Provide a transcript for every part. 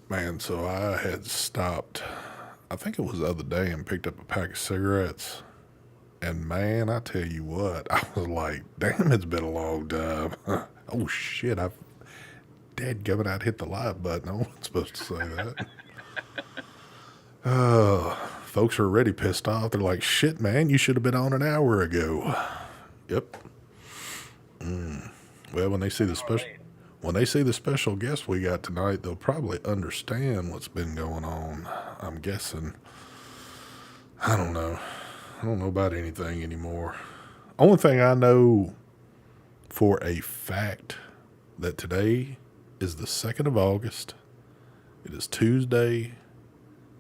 Man, so I had stopped, I think it was the other day, and picked up a pack of cigarettes. And man, I tell you what, I was like, damn, it's been a long time. Oh shit, I've dadgummit, I'd hit the live button. I wasn't supposed to say that. Folks are already pissed off. They're like, shit, man, you should have been on an hour ago. Yep. Well, All right. when they see the special guest we got tonight, they'll probably understand what's been going on. I'm guessing. I don't know. I don't know about anything anymore. Only thing I know for a fact that today is the 2nd of August. It is Tuesday.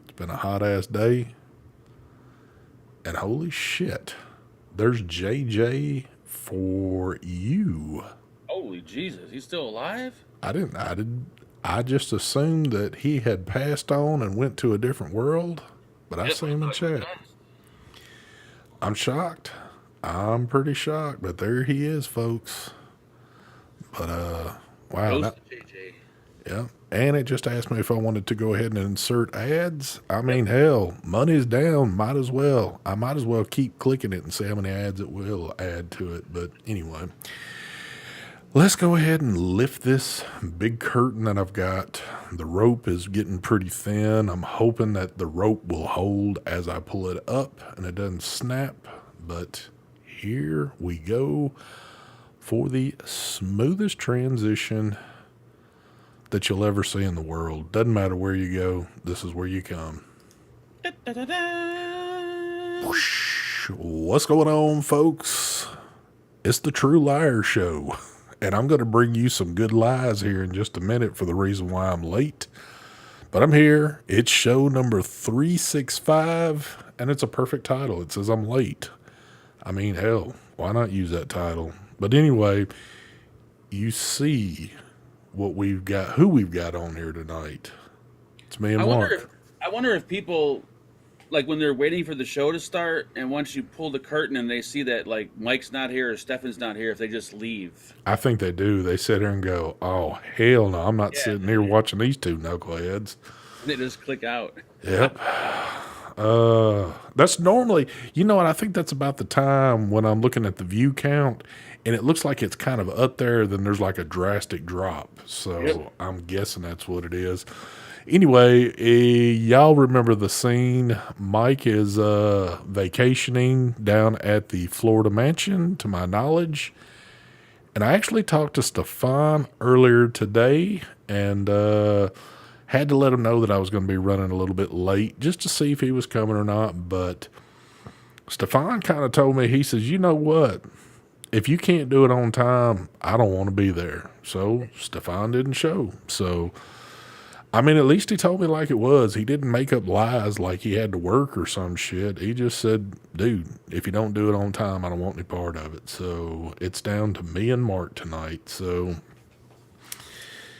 It's been a hot ass day. And holy shit, there's JJ for you. Holy Jesus, he's still alive? I just assumed that he had passed on and went to a different world, but I Yep, see I him in thought he was chat. done. I'm shocked. I'm pretty shocked, but there he is, folks. But wow, Ghost of JJ. yeah. And it just asked me if I wanted to go ahead and insert ads. I Yep. mean, hell, money's down. Might as well. I might as well keep clicking it and see how many ads it will add to it. But anyway, let's go ahead and lift this big curtain that I've got. The rope is getting pretty thin. I'm hoping that the rope will hold as I pull it up and it doesn't snap. But here we go for the smoothest transition that you'll ever see in the world. Doesn't matter where you go, this is where you come. Da-da-da-da. What's going on, folks? It's the True Liar Show, and I'm going to bring you some good lies here in just a minute for the reason why I'm late. But I'm here. It's show number 365, and it's a perfect title. It says I'm late. I mean, hell, why not use that title? But anyway, you see what we've got, who we've got on here tonight. It's me and I wonder if Mark. I wonder if people like when they're waiting for the show to start, and once you pull the curtain and they see that like Mike's not here or Stefan's not here, if they just leave. I think they do. They sit here and go, "Oh hell no! I'm not Yeah, sitting here watching these two knuckleheads." they just click out. Yep. That's normally, you know what? I think that's about the time when I'm looking at the view count, and it looks like it's kind of up there. Then there's like a drastic drop. Yep. So I'm guessing that's what it is. Anyway, y'all remember the scene? Mike is vacationing down at the Florida mansion, to my knowledge. And I actually talked to Stefan earlier today and had to let him know that I was going to be running a little bit late just to see if he was coming or not. But Stefan kind of told me, he says, you know what? If you can't do it on time, I don't want to be there. So Stefan didn't show. So, I mean, at least he told me like it was. He didn't make up lies like he had to work or some shit. He just said, dude, if you don't do it on time, I don't want any part of it. So it's down to me and Mark tonight. So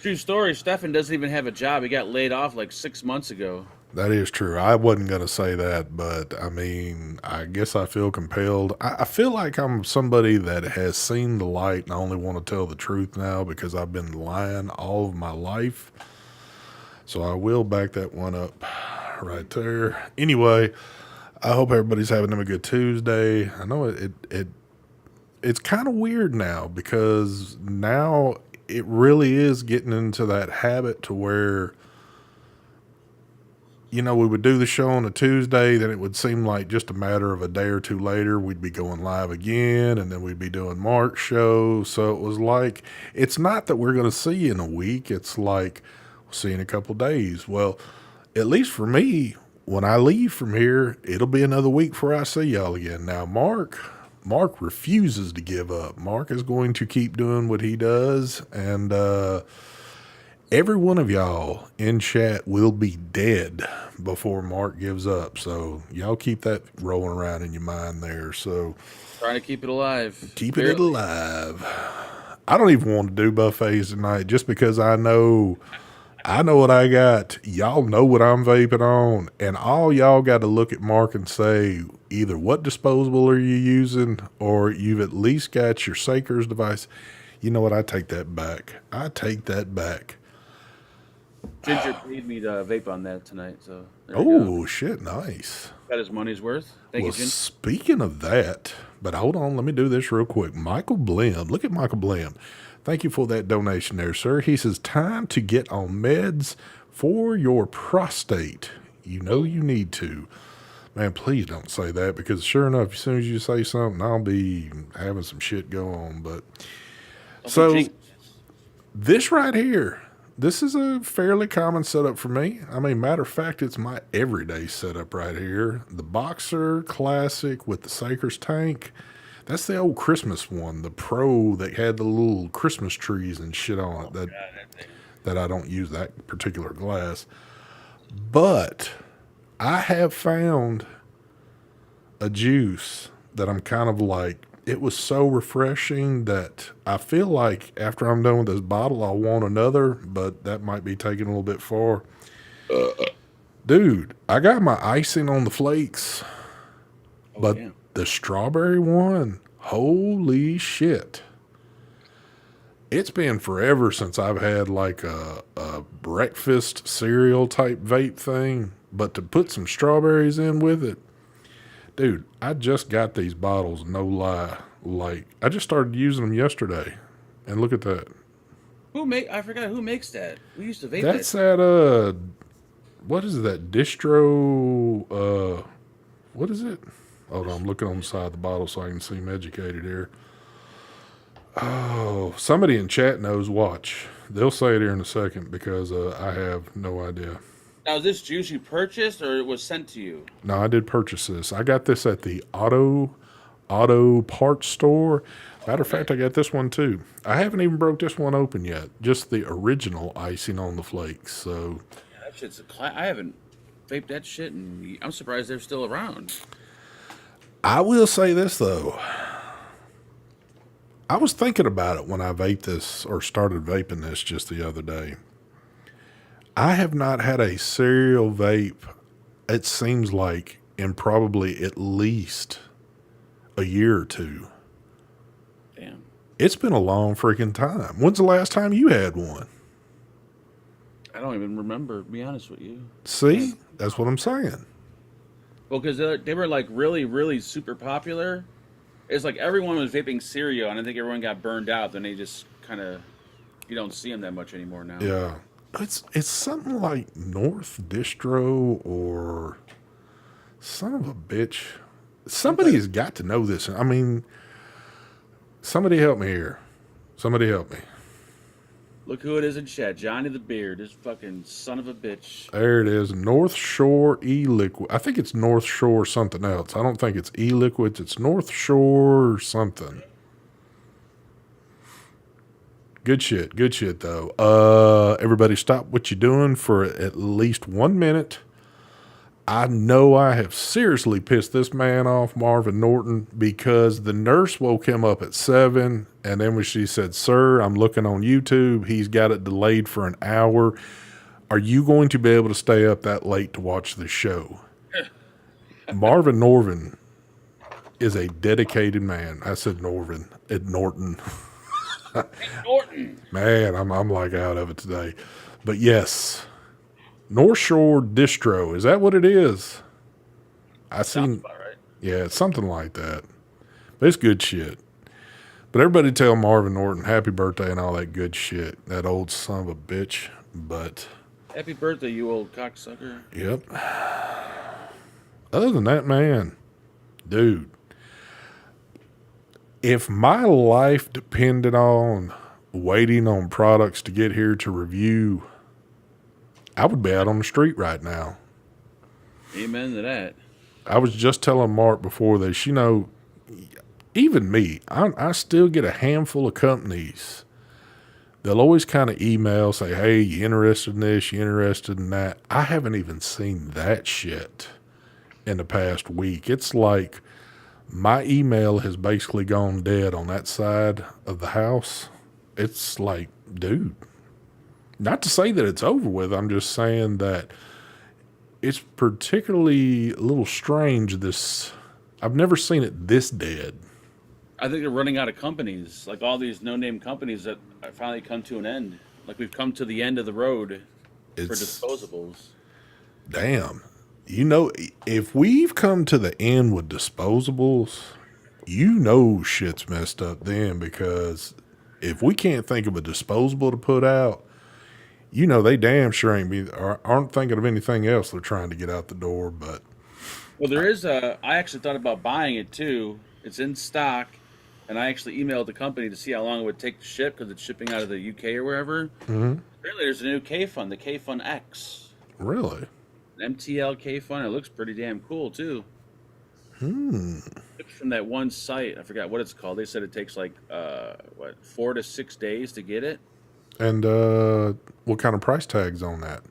True story. Stefan doesn't even have a job. He got laid off like 6 months ago. that is true. I wasn't going to say that, but I mean, I guess I feel compelled. I feel like I'm somebody that has seen the light and I only want to tell the truth now because I've been lying all of my life. So I will back that one up right there. Anyway, I hope everybody's having them a good Tuesday. I know it's kind of weird now because now it really is getting into that habit to where, you know, we would do the show on a Tuesday, then it would seem like just a matter of a day or two later, we'd be going live again, and then we'd be doing Mark's show. So it was like, it's not that we're going to see you in a week. It's like, we'll see you in a couple of days. Well, at least for me, when I leave from here, it'll be another week before I see y'all again. Now, Mark refuses to give up. Mark is going to keep doing what he does, and every one of y'all in chat will be dead before Mark gives up. So y'all keep that rolling around in your mind there. So Trying to keep it alive. keeping it Barely. alive. I don't even want to do buffets tonight just because I know what I got. Y'all know what I'm vaping on. And all y'all got to look at Mark and say either what disposable are you using or you've at least got your Saker's device. You know what? I take that back. I take that back. Ginger paid me to vape on that tonight, so there we go. Oh, shit, nice. Got his money's worth. Thank Well, you, Ginger. speaking of that, but hold on, let me do this real quick. Michael Blim, look at Michael Blim. Thank you for that donation there, sir. He says, time to get on meds for your prostate. You know you need to. Man, please don't say that because sure enough, as soon as you say something, I'll be having some shit go on. But Don't be so jinx. this right here, this is a fairly common setup for me. I mean, matter of fact, it's my everyday setup right here. The Boxer Classic with the Saker's tank. That's the old Christmas one, the Pro that had the little Christmas trees and shit on it. God, that thing. That I don't use that particular glass. But I have found a juice that I'm kind of like, it was so refreshing that I feel like after I'm done with this bottle, I'll want another, but that might be taking a little bit far. Dude, I got my icing on the flakes, Oh, but damn. the strawberry one, holy shit. It's been forever since I've had like a breakfast cereal type vape thing, but to put some strawberries in with it, dude, I just got these bottles, no lie. Like, I just started using them yesterday, and look at that. I forgot who makes that. We used to vape That's that. at, what is that, distro, what is it? Hold on, I'm looking on the side of the bottle so I can seem educated here. Oh, somebody in chat knows. Watch. They'll say it here in a second because I have no idea. Now, is this juice you purchased or it was sent to you? No, I did purchase this. I got this at the auto parts store. Matter of Okay. fact, I got this one too. I haven't even broke this one open yet. Just the original icing on the flakes. So Yeah, that shit's I haven't vaped that shit, and I'm surprised they're still around. I will say this though. I was thinking about it when I vaped this or started vaping this just the other day. I have not had a cereal vape, it seems like, in probably at least a year or two. Damn. It's been a long freaking time. When's the last time you had one? I don't even remember, to be honest with you. See? That's what I'm saying. Well, because they were like really, really super popular. It's like everyone was vaping cereal, and I think everyone got burned out. Then they just kind of, you don't see them that much anymore now. Yeah. It's something like North Distro or son of a bitch. Somebody has got to know this. I mean, somebody help me here. Somebody help me. Look who it is in chat. Johnny the Beard. This fucking son of a bitch. There it is. North Shore E-Liquid. I think it's North Shore something else. I don't think it's E-Liquids. It's North Shore something. Good shit. Good shit, though. Everybody stop what you're doing for at least 1 minute. I know I have seriously pissed this man off, Marvin Norton, because the nurse woke him up at 7, and then when she said, "Sir, I'm looking on YouTube. He's got it delayed for an hour. Are you going to be able to stay up that late to watch the show?" Marvin Norvin is a dedicated man. I said Norvin at Norton. Norton. Man, I'm like out of it today. But yes, North Shore Distro. Is that what it is? I Sounds seen, about right. yeah, it's something like that. But it's good shit. But everybody tell Marvin Norton happy birthday and all that good shit. That old son of a bitch. But Happy birthday, you old cocksucker. yep. Other than that, man, dude, if my life depended on waiting on products to get here to review, I would be out on the street right now. Amen to that. I was just telling Mark before this, even me, I still get a handful of companies. They'll always kind of email, say, "Hey, you interested in this? You interested in that?" I haven't even seen that shit in the past week. It's like my email has basically gone dead on that side of the house. It's like, dude, not to say that it's over with. I'm just saying that it's particularly a little strange. I've never seen it this dead. I think they're running out of companies. Like all these no-name companies that finally come to an end. Like we've come to the end of the road. for It's disposables. damn. You know, if we've come to the end with disposables, you know shit's messed up then because if we can't think of a disposable to put out, you know they damn sure aren't thinking of anything else they're trying to get out the door. But Well, there is a. I actually thought about buying it too. It's in stock, and I actually emailed the company to see how long it would take to ship because it's shipping out of the UK or wherever. Apparently, there's a new K Fun, the K Fun X, really, an MTL K Fun. It looks pretty damn cool too. It's from that one site. I forgot what it's called. They said it takes like 4 to 6 days to get it. and what kind of price tags on that?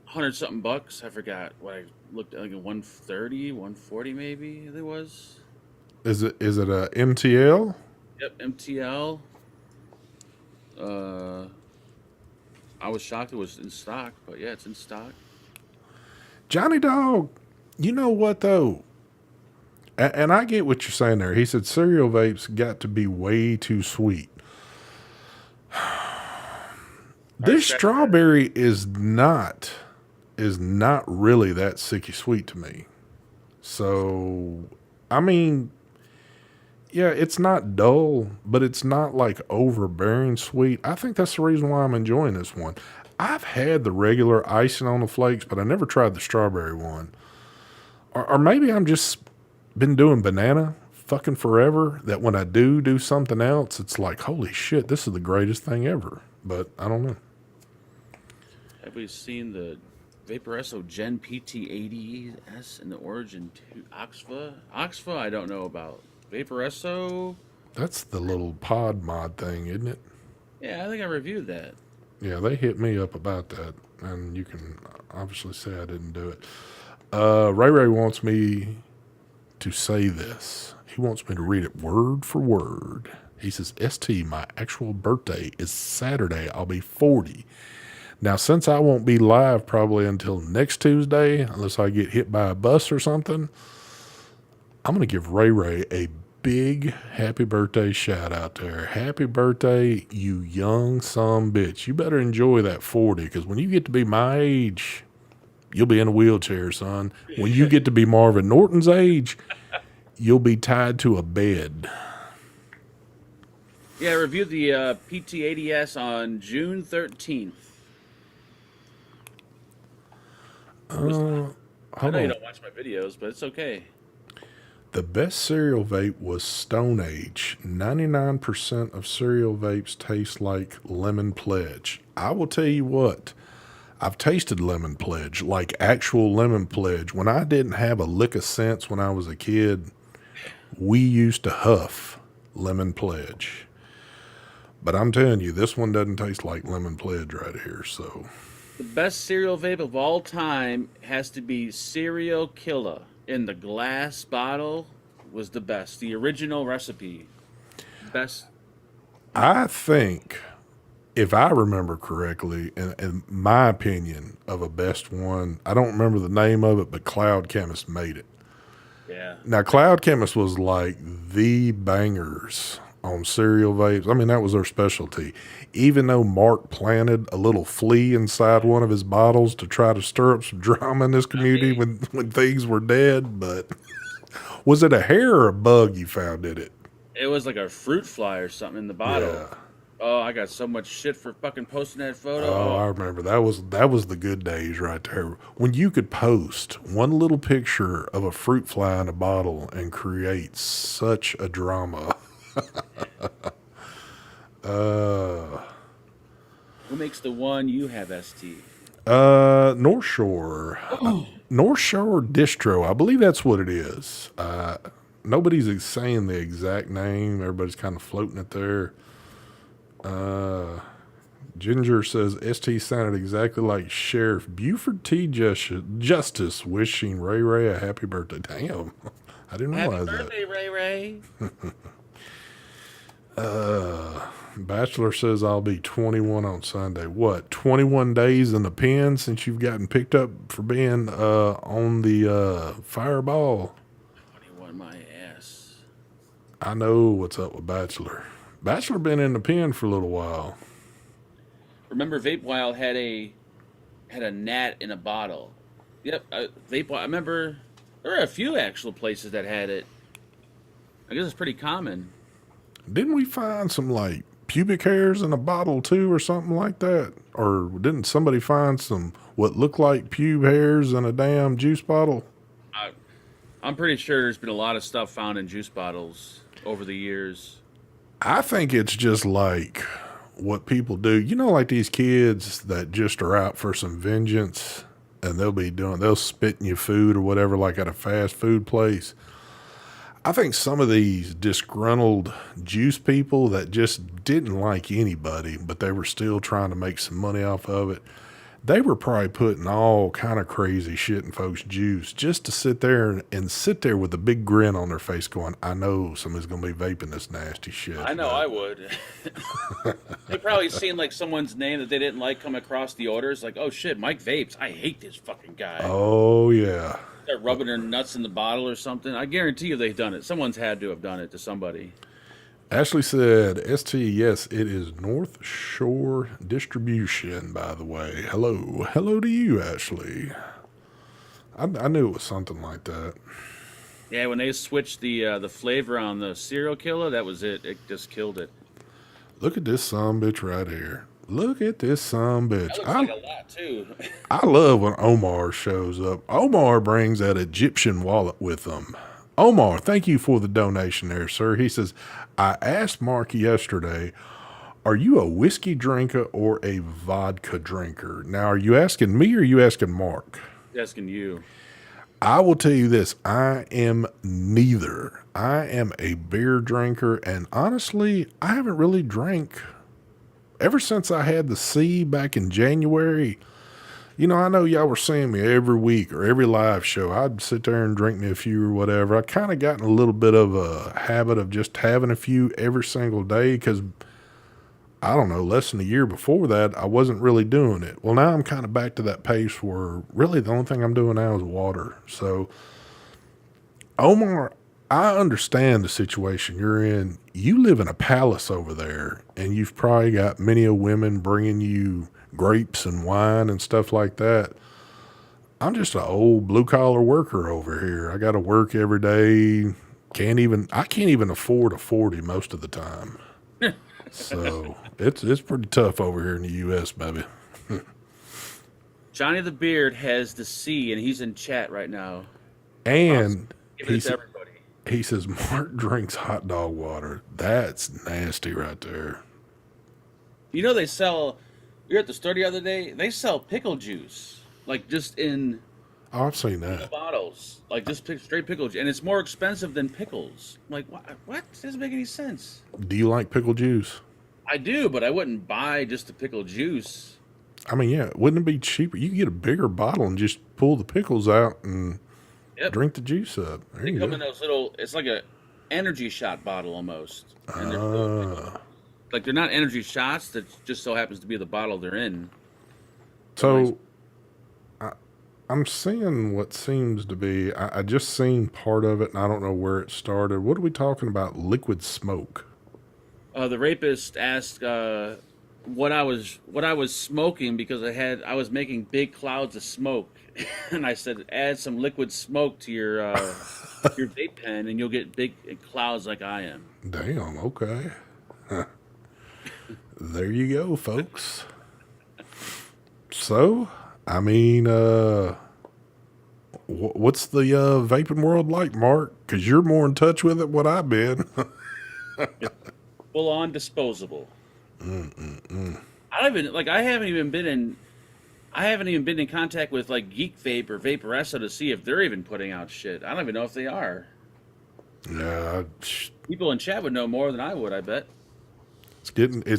100 something bucks. I forgot what I looked at, like a 130, 140 maybe it was. Is it a MTL? Yep, MTL. Uh, I was shocked it was in stock, but yeah, it's in stock. Johnny Dog, you know what though? And I get what you're saying there. He said cereal vapes got to be way too sweet. This strawberry is not really that sicky sweet to me. So, I mean, yeah, it's not dull, but it's not like overbearing sweet. I think that's the reason why I'm enjoying this one. I've had the regular icing on the flakes, but I never tried the strawberry one. Or maybe I'm just been doing banana fucking forever that when I do something else, it's like, holy shit, this is the greatest thing ever. But I don't know. Have we seen the Vaporesso Gen PT80S and the Origin 2 Oxfa? Oxfa, I don't know about. Vaporesso, That's the little pod mod thing, isn't it? yeah, I think I reviewed that. Yeah, they hit me up about that, and you can obviously say I didn't do it. Ray Ray wants me to say this. He wants me to read it word for word. He says, ST, my actual birthday is Saturday. I'll be 40. Now, since I won't be live probably until next Tuesday, unless I get hit by a bus or something, I'm going to give Ray Ray a big happy birthday shout out there. Happy birthday, you young son bitch. You better enjoy that 40 because when you get to be my age, you'll be in a wheelchair, son. When you get to be Marvin Norton's age, you'll be tied to a bed. Yeah, I reviewed the PT80S on June 13th. I Hold know you on. don't watch my videos, but it's okay. The best cereal vape was Stone Age. 99% of cereal vapes taste like Lemon Pledge. I will tell you what, I've tasted Lemon Pledge, like actual Lemon Pledge. When I didn't have a lick of sense when I was a kid, we used to huff Lemon Pledge. But I'm telling you, this one doesn't taste like Lemon Pledge right here, so. The best cereal vape of all time has to be Cereal Killer in the glass bottle was the best. The original recipe. Best. I think, if I remember correctly, in my opinion of a best one, I don't remember the name of it, but Cloud Chemist made it. Yeah. Now, Cloud Chemist was like the bangers on cereal vapes. I mean, that was their specialty. Even though Mark planted a little flea inside one of his bottles to try to stir up some drama in this community when things were dead, but was it a hair or a bug you found in it? It was like a fruit fly or something in the bottle. Yeah. Oh, I got so much shit for fucking posting that photo. Oh, I remember that was the good days right there. When you could post one little picture of a fruit fly in a bottle and create such a drama. Who makes the one you have, ST? North Shore. North Shore Distro. I believe that's what it is. Nobody's saying the exact name. Everybody's kind of floating it there. Ginger says ST sounded exactly like Sheriff Buford T. Justice wishing Ray Ray a happy birthday. Damn. I didn't Happy realize birthday, Ray Ray. that. Bachelor says I'll be 21 on Sunday. What, 21 days in the pen since you've gotten picked up for being on the Fireball? 21 my ass. I know what's up with Bachelor. Bachelor been in the pen for a little while. Remember Vape Wild had a had a gnat in a bottle. Yep, vape. I remember there were a few actual places that had it. I guess it's pretty common. Didn't we find some like pubic hairs in a bottle too, or something like that? Or didn't somebody find some what looked like pube hairs in a damn juice bottle? I, I'm pretty sure there's been a lot of stuff found in juice bottles over the years. I think it's just like what people do. You know, like these kids that just are out for some vengeance and they'll spit in your food or whatever, like at a fast food place. I think some of these disgruntled juice people that just didn't like anybody, but they were still trying to make some money off of it, they were probably putting all kind of crazy shit in folks' juice just to sit there and sit there with a big grin on their face going, I know somebody's going to be vaping this nasty shit. I know I would. They probably seen like someone's name that they didn't like come across the orders, like, oh shit, Mike Vapes. I hate this fucking guy. Oh, yeah. They're rubbing their nuts in the bottle or something. I guarantee you they've done it. Someone's had to have done it to somebody. Ashley said, ST, yes, it is North Shore Distribution, by the way. Hello. Hello to you, Ashley. I knew it was something like that. Yeah, when they switched the flavor on the serial killer, that was it. It just killed it. Look at this sumbitch right here. Look at this sumbitch. That looks like a lot too. I love when Omar shows up. Omar brings that Egyptian wallet with him. Omar, thank you for the donation there, sir. He says, I asked Mark yesterday, are you a whiskey drinker or a vodka drinker? Now, are you asking me or are you asking Mark? Asking you. I will tell you this. I am neither. I am a beer drinker, and honestly, I haven't really drank ever since I had the C back in January. You know, I know y'all were seeing me every week or every live show. I'd sit there and drink me a few or whatever. I kind of gotten a little bit of a habit of just having a few every single day because, I don't know, less than a year before that, I wasn't really doing it. Well, now I'm kind of back to that pace where really the only thing I'm doing now is water. So, Omar, I understand the situation you're in. You live in a palace over there, and you've probably got many a women bringing you grapes and wine and stuff like that. I'm just an old blue collar worker over here. I got to work every day. I can't even afford a 40 most of the time. So it's pretty tough over here in the U.S., baby. Johnny the Beard has the C, and he's in chat right now. And Give it to everybody. he says, Mark drinks hot dog water. That's nasty right there. You know they sell. You're at the store the other day. They sell pickle juice, like just in Oh, I've seen that. bottles, like just straight pickle juice, and it's more expensive than pickles. I'm like, what? It doesn't make any sense. Do you like pickle juice? I do, but I wouldn't buy just the pickle juice. I mean, yeah, wouldn't it be cheaper? You could get a bigger bottle and just pull the pickles out and drink the juice up. There They you come go. in those little. It's like a energy shot bottle almost. And like they're not energy shots. That just so happens to be the bottle they're in. So I'm seeing what seems to be, I just seen part of it and I don't know where it started. What are we talking about? Liquid smoke. The rapist asked what I was smoking because I was making big clouds of smoke, and I said add some liquid smoke to your your vape pen and you'll get big clouds like I am. Damn, okay. There you go, folks. So, I mean, what's the vaping world like, Mark? Because you're more in touch with it than what I've been. Full on disposable. I haven't even been in contact with like Geek Vape or Vaporesso to see if they're even putting out shit. I don't even know if they are. Yeah, People in chat would know more than I would, I bet. it's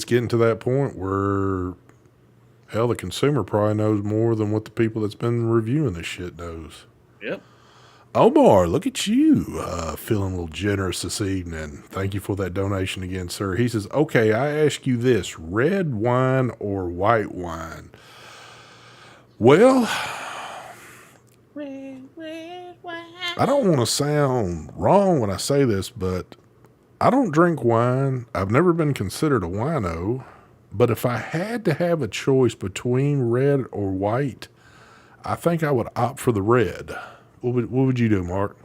getting to that point where hell, the consumer probably knows more than what the people that's been reviewing this shit knows. Yep. Omar, look at you, feeling a little generous this evening. Thank you for that donation again, sir. He says, okay, I ask you this, red wine or white wine? Well, Red wine. I don't want to sound wrong when I say this, but I don't drink wine. I've never been considered a wino, But if I had to have a choice between red or white, I think I would opt for the red. What would you do, Mark?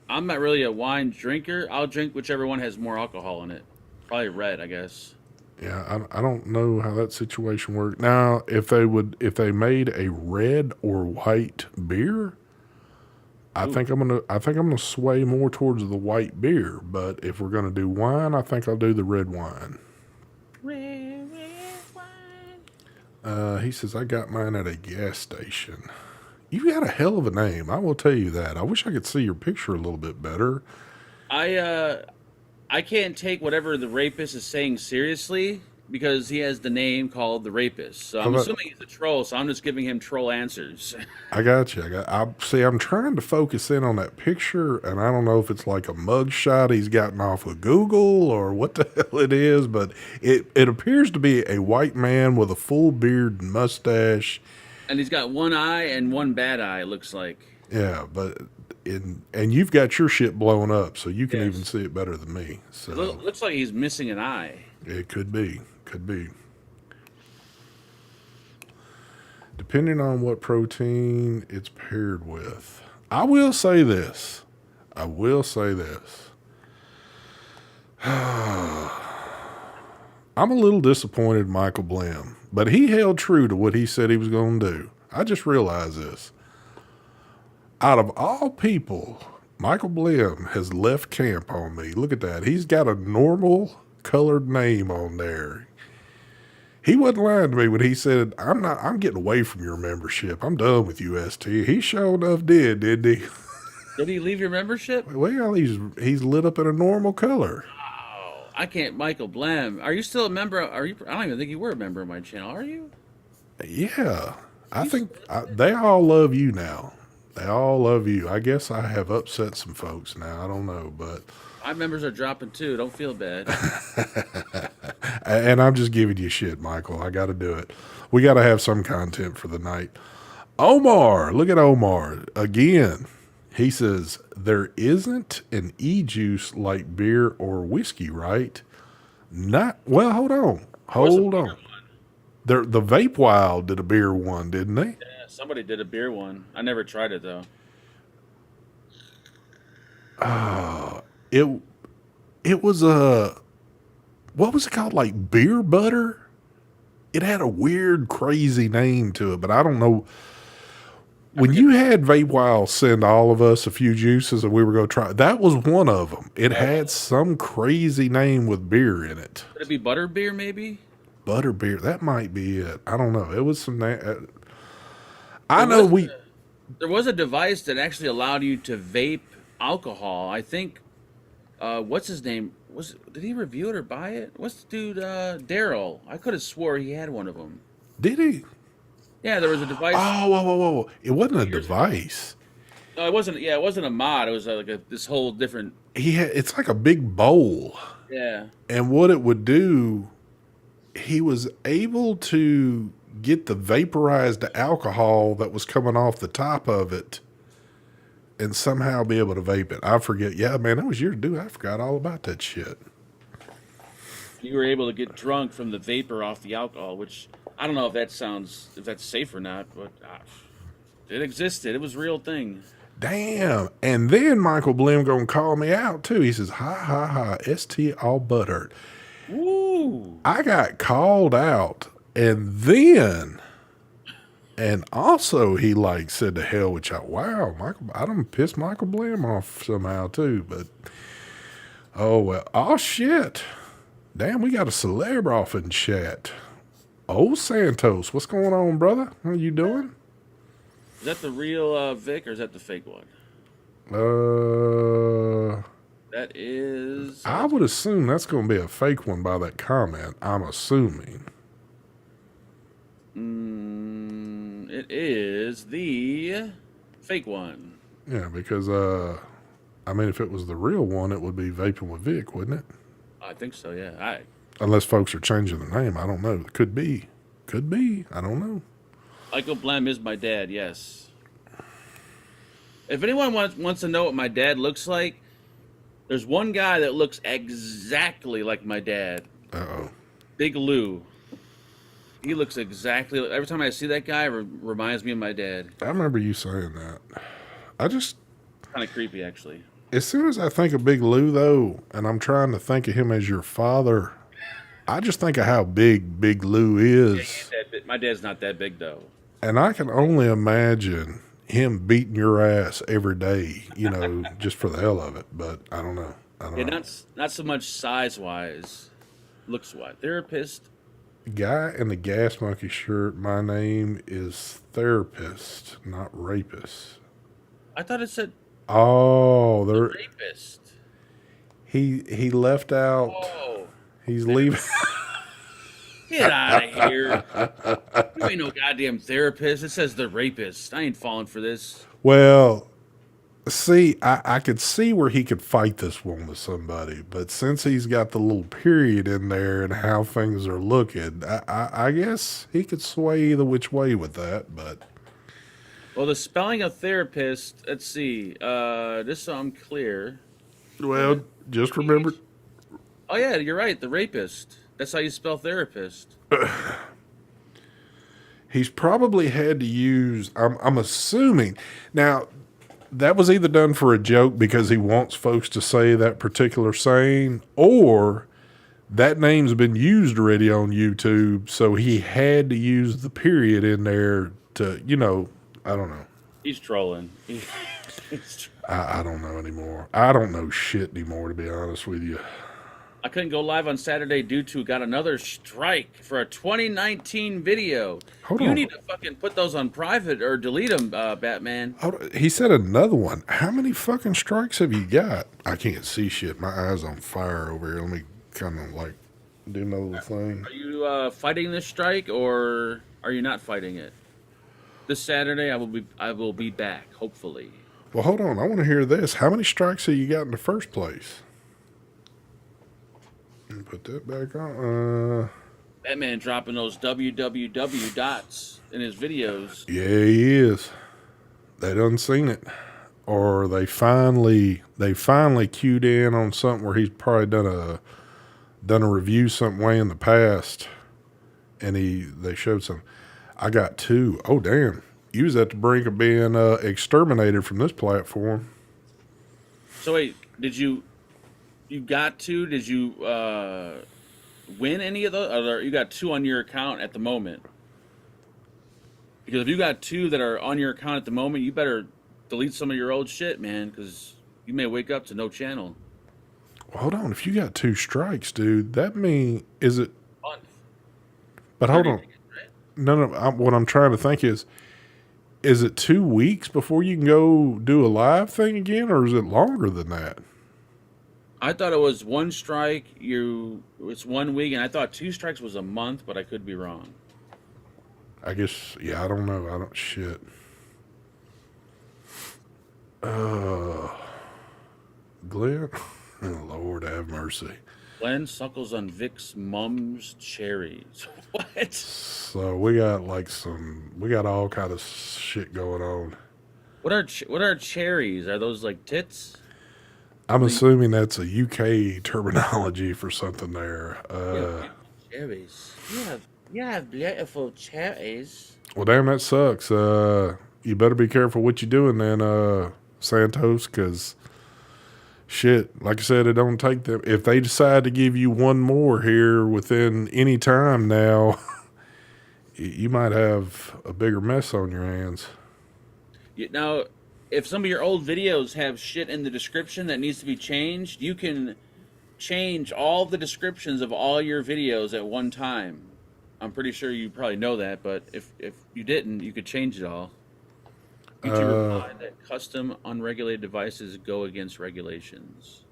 I'm not really a wine drinker. I'll drink whichever one has more alcohol in it. Probably red, I guess. Yeah, I don't know how that situation worked. Now, if they made a red or white beer, Ooh, I think I'm gonna sway more towards the white beer. But if we're gonna do wine, I think I'll do the red wine. red wine. He says I got mine at a gas station. You got a hell of a name, I will tell you that. I wish I could see your picture a little bit better. I can't take whatever the rapist is saying seriously because he has the name called the rapist. So How I'm about assuming he's a troll. So I'm just giving him troll answers. I got you. I'm trying to focus in on that picture, and I don't know if it's like a mug shot he's gotten off of Google or what the hell it is, but it appears to be a white man with a full beard and mustache. And he's got one eye and one bad eye. It looks like. Yeah, but and you've got your shit blown up, so you can even Yes. see it better than me. It So looks like he's missing an eye. it could be. Depending on what protein it's paired with. I will say this. I will say this. I'm a little disappointed in Michael Blim, but he held true to what he said he was going to do. I just realized this. Out of all people, Michael Blim has left camp on me. Look at that. He's got a normal colored name on there. He wasn't lying to me when he said, I'm getting away from your membership. I'm done with UST. He sure enough didn't he? Did he leave your membership? Well, he's lit up in a normal color. Oh, I can't. Michael Blam. Are you still a member? Are you? I don't even think you were a member of my channel. Are you? Yeah. They all love you now. They all love you. I guess I have upset some folks now. I don't know, but My members are dropping too. Don't feel bad. and I'm just giving you shit, Michael. I got to do it. We got to have some content for the night. Omar, look at Omar again. He says there isn't an e-juice like beer or whiskey, right? Not well. Hold on. The Vape Wild did a beer one, didn't they? Yeah, somebody did a beer one. I never tried it though. It it was a what was it called? Like beer butter? It had a weird, crazy name to it, but I don't know. I When forget. you had Vape Wild send all of us a few juices and we were going to try, that was one of them. It had some crazy name with beer in it. Could it be butter beer maybe? Butter beer, that might be it. I don't know. It was some. I There know was we. there was a device that actually allowed you to vape alcohol. I think. What's his name? Did he review it or buy it? What's the dude? Daryl. I could have swore he had one of them. Did he? Yeah, there was a device. Oh, whoa. It wasn't a device. No, it wasn't. Yeah, it wasn't a mod. It was this whole different. It's like a big bowl. Yeah. And what it would do, he was able to get the vaporized alcohol that was coming off the top of it and somehow be able to vape it. I forget. Yeah, man, that was years ago. I forgot all about that shit. You were able to get drunk from the vapor off the alcohol, which I don't know if that's safe or not, but it existed. It was a real thing. Damn. And then Michael Blim gonna call me out too. He says, ha, ST all butthurt. Woo! I got called out and also he like said to hell with y'all. Wow, Michael, I done pissed Michael Blim off somehow too, but oh well. Oh shit. Damn, we got a celeb off in chat. Old Santos, what's going on, brother? How you doing? Is that the real Vic or is that the fake one? Uh, That is. I would assume that's going to be a fake one by that comment. I'm assuming. It is the fake one. Yeah, because I mean, if it was the real one, it would be Vaping with Vic, wouldn't it? I think so. Yeah. Unless folks are changing the name, I don't know. Could be. I don't know. Michael Blam is my dad. Yes. If anyone wants to know what my dad looks like, there's one guy that looks exactly like my dad. Uh-oh. Big Lou. He looks exactly. Every time I see that guy, it reminds me of my dad. I remember you saying that. I just, Kind of creepy, actually. as soon as I think of Big Lou, though, and I'm trying to think of him as your father, I just think of how big Big Lou Yeah, he is. ain't that big. My dad's not that big though. And I can only imagine him beating your ass every day, just for the hell of it. But I don't know. I don't Yeah, know. not so much size wise, looks wise. Therapist. Guy in the gas monkey shirt, my name is therapist, not rapist. I thought it said Oh, there rapist. he left out. Oh, He's leaving. get out of here! You ain't no goddamn therapist. It says the rapist. I ain't falling for this. Well, see, I could see where he could fight this one with somebody, but since he's got the little period in there and how things are looking, I guess he could sway either which way with that. But Well, the spelling of therapist. Let's see. Just so I'm clear. well, just remember, Oh yeah, you're right. The rapist. That's how you spell therapist. he's probably had to use. I'm assuming now. That was either done for a joke because he wants folks to say that particular saying, or that name's been used already on YouTube, so he had to use the period in there to, I don't know. He's trolling. I don't know anymore. I don't know shit anymore, to be honest with you. I couldn't go live on Saturday due to got another strike for a 2019 video. Hold You on. need to fucking put those on private or delete them, Batman. He said another one. How many fucking strikes have you got? I can't see shit. My eyes on fire over here. Let me kind of like do another thing. Are you fighting this strike or are you not fighting it? This Saturday, I will be back. Hopefully. Well, hold on. I want to hear this. How many strikes have you got in the first place? Let me put that back on. Batman dropping those www dots in his videos. Yeah, he is. They done seen it, or they finally cued in on something where he's probably done a review something way in the past, and they showed some. I got 2. Oh damn! You was at the brink of being exterminated from this platform. So wait, you got 2? Did you win any of those? Or you got 2 on your account at the moment? Because if you got 2 that are on your account at the moment, you better delete some of your old shit, man, because you may wake up to no channel. Well, hold on. If you got 2 strikes, dude, that mean is it? Month. But hold 30 on. days, right? No. What I'm trying to think is it 2 weeks before you can go do a live thing again, or is it longer than that? I thought it was 1 strike. It's 1 week, and I thought 2 strikes was a month, but I could be wrong. I guess, yeah, I don't know. I don't, shit. Glenn? Oh, Lord have mercy. Glenn suckles on Vic's mom's cherries. What? So we got we got all kind of shit going on. What are cherries? Are those like tits? I'm assuming that's a UK terminology for something there. Cherries. You have beautiful cherries. Well, damn, that sucks. You better be careful what you're doing then, Santos, because shit, like I said, it don't take them. If they decide to give you one more here within any time now, you might have a bigger mess on your hands. Now, if some of your old videos have shit in the description that needs to be changed, you can change all the descriptions of all your videos at one time. I'm pretty sure you probably know that, but if you didn't, you could change it all. YouTube replied that custom unregulated devices go against regulations.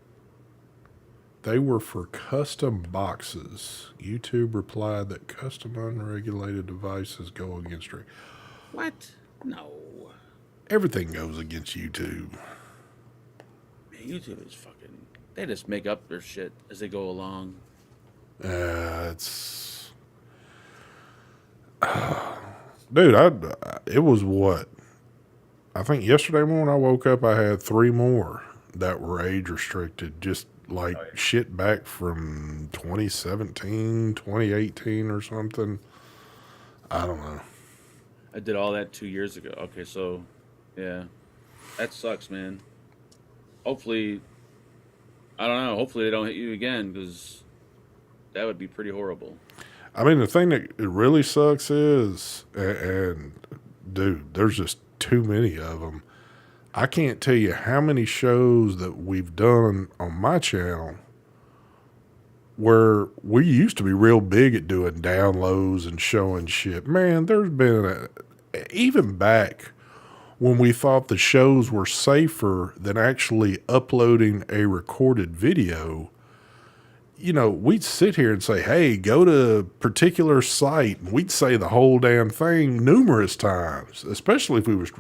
They were for custom boxes. YouTube replied that custom unregulated devices go against What? No. everything goes against YouTube. Man, YouTube is fucking... They just make up their shit as they go along. It's dude. It was what I think yesterday morning I woke up. I had 3 more that were age restricted. Just like shit back from 2017, 2018 or something. I don't know. I did all that 2 years ago. Okay, so yeah, that sucks, man. Hopefully, I don't know. Hopefully they don't hit you again because that would be pretty horrible. I mean, the thing that it really sucks is, and dude, there's just too many of them. I can't tell you how many shows that we've done on my channel where we used to be real big at doing downloads and showing shit. Man, there's been even back when we thought the shows were safer than actually uploading a recorded video. You know, we'd sit here and say, hey, go to a particular site. And we'd say the whole damn thing numerous times, especially if we was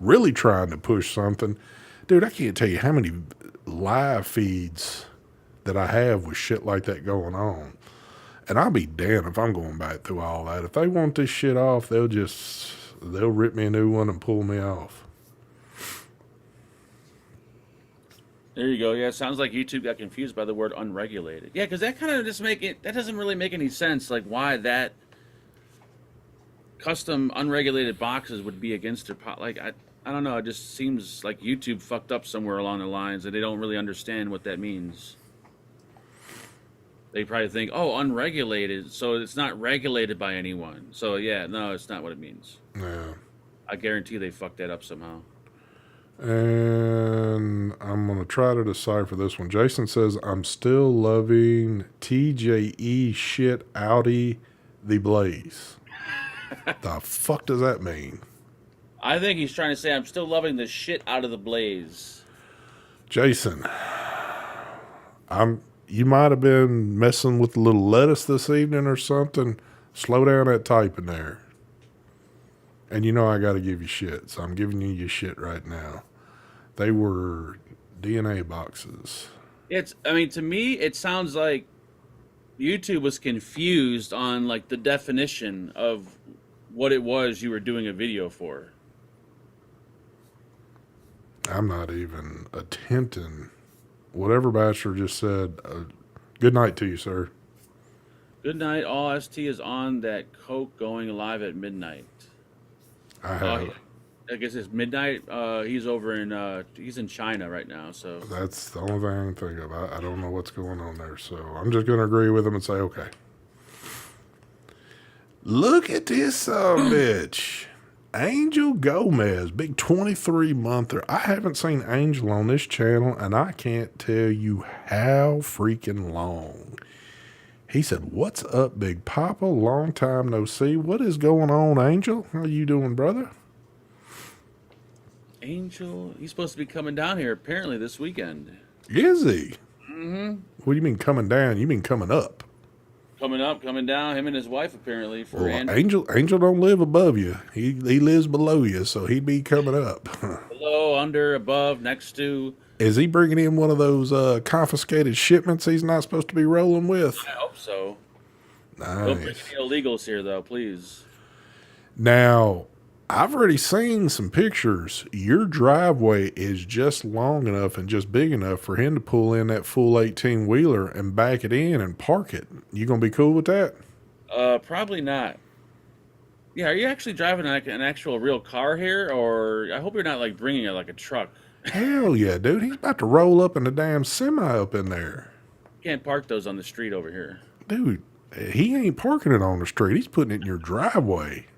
really trying to push something. Dude, I can't tell you how many live feeds that I have with shit like that going on. And I'll be damned if I'm going back through all that. If they want this shit off, they'll rip me a new one and pull me off. There you go. Yeah, it sounds like YouTube got confused by the word unregulated. Yeah, because that kind of that doesn't really make any sense. Like why that custom unregulated boxes would be against their I don't know. It just seems like YouTube fucked up somewhere along the lines and they don't really understand what that means. They probably think, oh, unregulated, so it's not regulated by anyone. So yeah, no, it's not what it means. Yeah. I guarantee they fucked that up somehow. And I'm going to try to decipher this one. Jason says, I'm still loving TJE shit Audi the Blaze. The fuck does that mean? I think he's trying to say I'm still loving the shit out of the Blaze. Jason, you might have been messing with a little lettuce this evening or something. Slow down that typing there. And you know I got to give you shit, so I'm giving you your shit right now. They were DNA boxes. I mean, to me, it sounds like YouTube was confused on like the definition of what it was you were doing a video for. I'm not even attempting. Whatever Bachelor just said, good night to you, sir. Good night. All ST is on that Coke going live at midnight. I have. I guess it's midnight. He's in China right now, so That's the only thing I can think of. I don't know what's going on there, so I'm just going to agree with him and say, okay. Look at this bitch. Angel Gomez, big 23-monther. I haven't seen Angel on this channel, and I can't tell you how freaking long. He said, what's up, Big Papa? Long time no see. What is going on, Angel? How you doing, brother? Angel, he's supposed to be coming down here apparently this weekend. Is he? Mm-hmm. What do you mean coming down? You mean coming up? Coming up, coming down. Him and his wife apparently. Angel don't live above you. He lives below you, so he'd be coming up. Below, under, above, next to. Is he bringing in one of those confiscated shipments he's not supposed to be rolling with? I hope so. Nice. Don't bring any illegals here, though, please. Now, I've already seen some pictures. Your driveway is just long enough and just big enough for him to pull in that full 18-wheeler and back it in and park it. You gonna be cool with that? Probably not. Yeah, are you actually driving like an actual real car here, or I hope you're not like bringing it like a truck. Hell yeah, dude. He's about to roll up in the damn semi up in there. You can't park those on the street over here. Dude, he ain't parking it on the street. He's putting it in your driveway.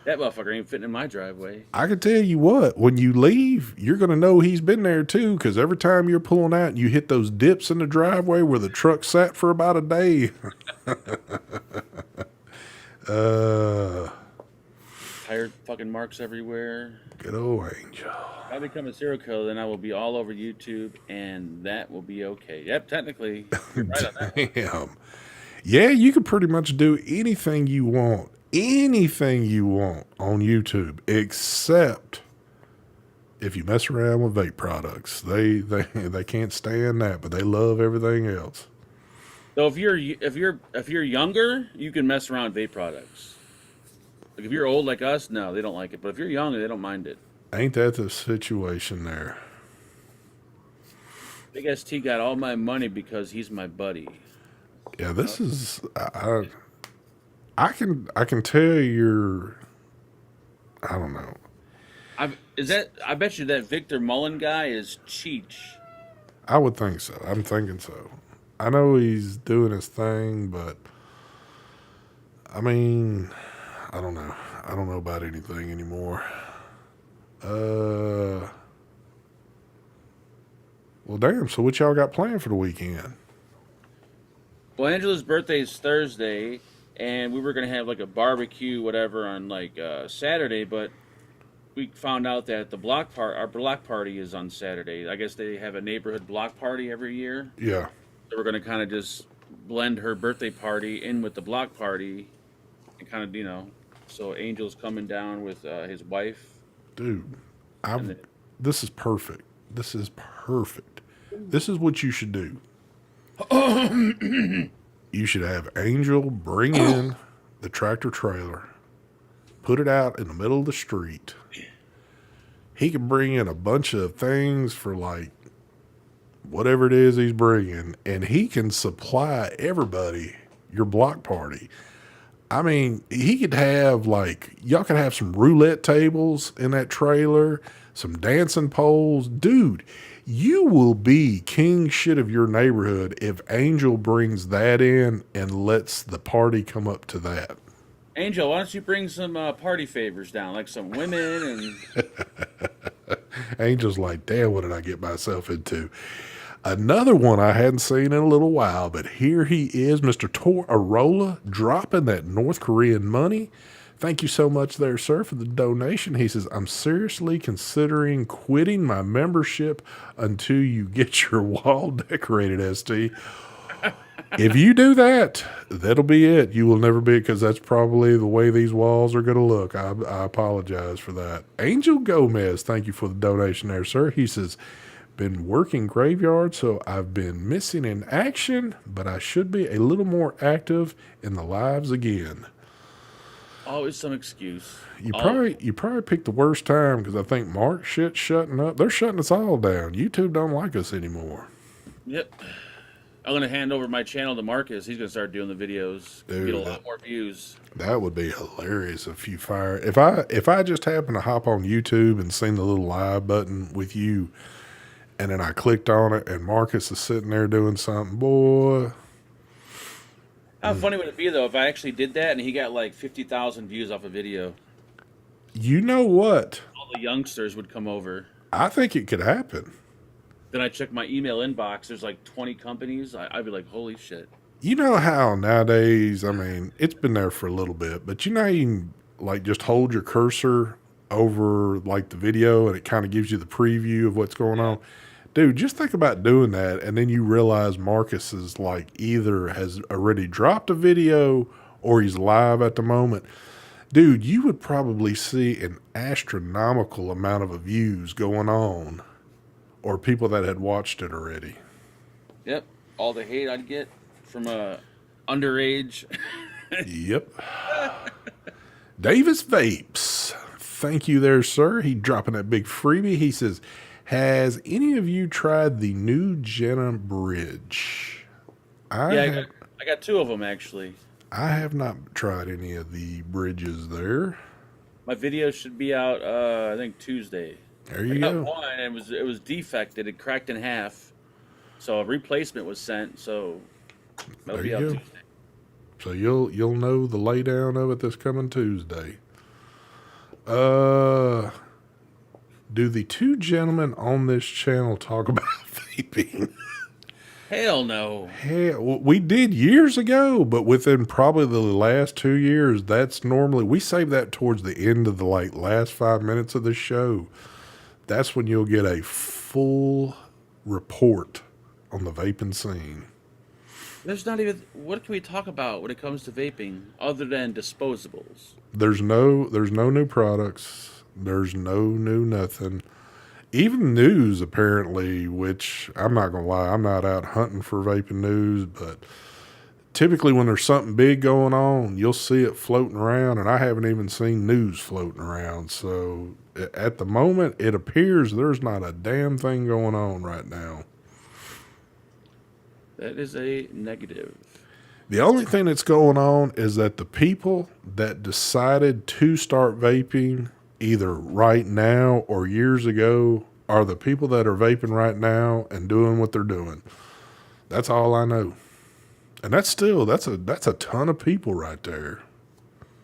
That motherfucker ain't fitting in my driveway. I can tell you what, when you leave, you're going to know he's been there too, because every time you're pulling out and you hit those dips in the driveway where the truck sat for about a day. Tired fucking marks everywhere. Good old Angel. If I become a serial killer, then I will be all over YouTube, and that will be okay. Yep, technically. You're right on that. Damn. Yeah, you can pretty much do anything you want. Anything you want on YouTube, except if you mess around with vape products. They can't stand that, but they love everything else. So if you're younger, you can mess around with vape products. Like if you're old like us, no, they don't like it. But if you're young, they don't mind it. Ain't that the situation there? Big ST got all my money because he's my buddy. Yeah, this is I can tell you're I don't know. I bet you that Victor Mullen guy is Cheech. I would think so. I'm thinking so. I know he's doing his thing, but I mean, I don't know. I don't know about anything anymore. Uh, well, damn. So what y'all got planned for the weekend? Well, Angela's birthday is Thursday, and we were gonna have like a barbecue, whatever, on like Saturday, but we found out that our block party is on Saturday. I guess they have a neighborhood block party every year, Yeah, so we're gonna kind of just blend her birthday party in with the block party, and kind of So Angel's coming down with his wife, dude. and I'm. then This is perfect. This is perfect. This is what you should do. You should have Angel bring in the tractor trailer, put it out in the middle of the street. He can bring in a bunch of things for like whatever it is he's bringing, and he can supply everybody your block party. I mean, he could have like y'all could have some roulette tables in that trailer, some dancing poles. Dude, you will be king shit of your neighborhood if Angel brings that in and lets the party come up to that. Angel, why don't you bring some party favors down, like some women and Angel's like, damn, what did I get myself into? Another one I hadn't seen in a little while, but here he is, Mr. Tor Arola, dropping that North Korean money. Thank you so much there, sir, for the donation. He says, I'm seriously considering quitting my membership until you get your wall decorated, ST. If you do that, that'll be it. You will never be, because that's probably the way these walls are going to look. I apologize for that. Angel Gomez, thank you for the donation there, sir. He says, been working graveyard, so I've been missing in action, but I should be a little more active in the lives again. always some excuse. You probably picked the worst time, because I think Mark shit's shutting up. They're shutting us all down. YouTube don't like us anymore. Yep. I'm gonna hand over my channel to Marcus. He's gonna start doing the videos. Dude, Get a lot more views. that would be hilarious if you fire. If I just happened to hop on YouTube and seen the little live button with you, and then I clicked on it, and Marcus is sitting there doing something, boy. How funny would it be though if I actually did that and he got like 50,000 views off a video? You know what? All the youngsters would come over. I think it could happen. Then I check my email inbox. There's like 20 companies. I'd be like, holy shit. You know how nowadays, I mean, it's been there for a little bit, but you know, you can like just hold your cursor over like the video and it kind of gives you the preview of what's going on. Dude, just think about doing that. And then you realize Marcus is like either has already dropped a video or he's live at the moment. Dude, you would probably see an astronomical amount of views going on, or people that had watched it already. Yep. All the hate I'd get from underage. Yep. Davis Vapes. Thank you there, sir. He dropping that big freebie. He says, has any of you tried the new Jenna bridge? I got two of them actually. I have not tried any of the bridges there. My video should be out I think Tuesday. There I you got go. one and it was defected. It cracked in half. So a replacement was sent, so that'll There be you out go. Tuesday. So you'll know the laydown of it this coming Tuesday. Do the two gentlemen on this channel talk about vaping? Hell no. Hell, we did years ago, but within probably the last 2 years, that's normally we save that towards the end of the like last 5 minutes of the show. That's when you'll get a full report on the vaping scene. There's not even what can we talk about when it comes to vaping other than disposables? There's no new products. There's no new nothing. Even news, apparently, which I'm not going to lie, I'm not out hunting for vaping news, but typically when there's something big going on, you'll see it floating around, and I haven't even seen news floating around. So at the moment, it appears there's not a damn thing going on right now. That is a negative. The only thing that's going on is that the people that decided to start vaping either right now or years ago are the people that are vaping right now and doing what they're doing. That's all I know. And that's a ton of people right there.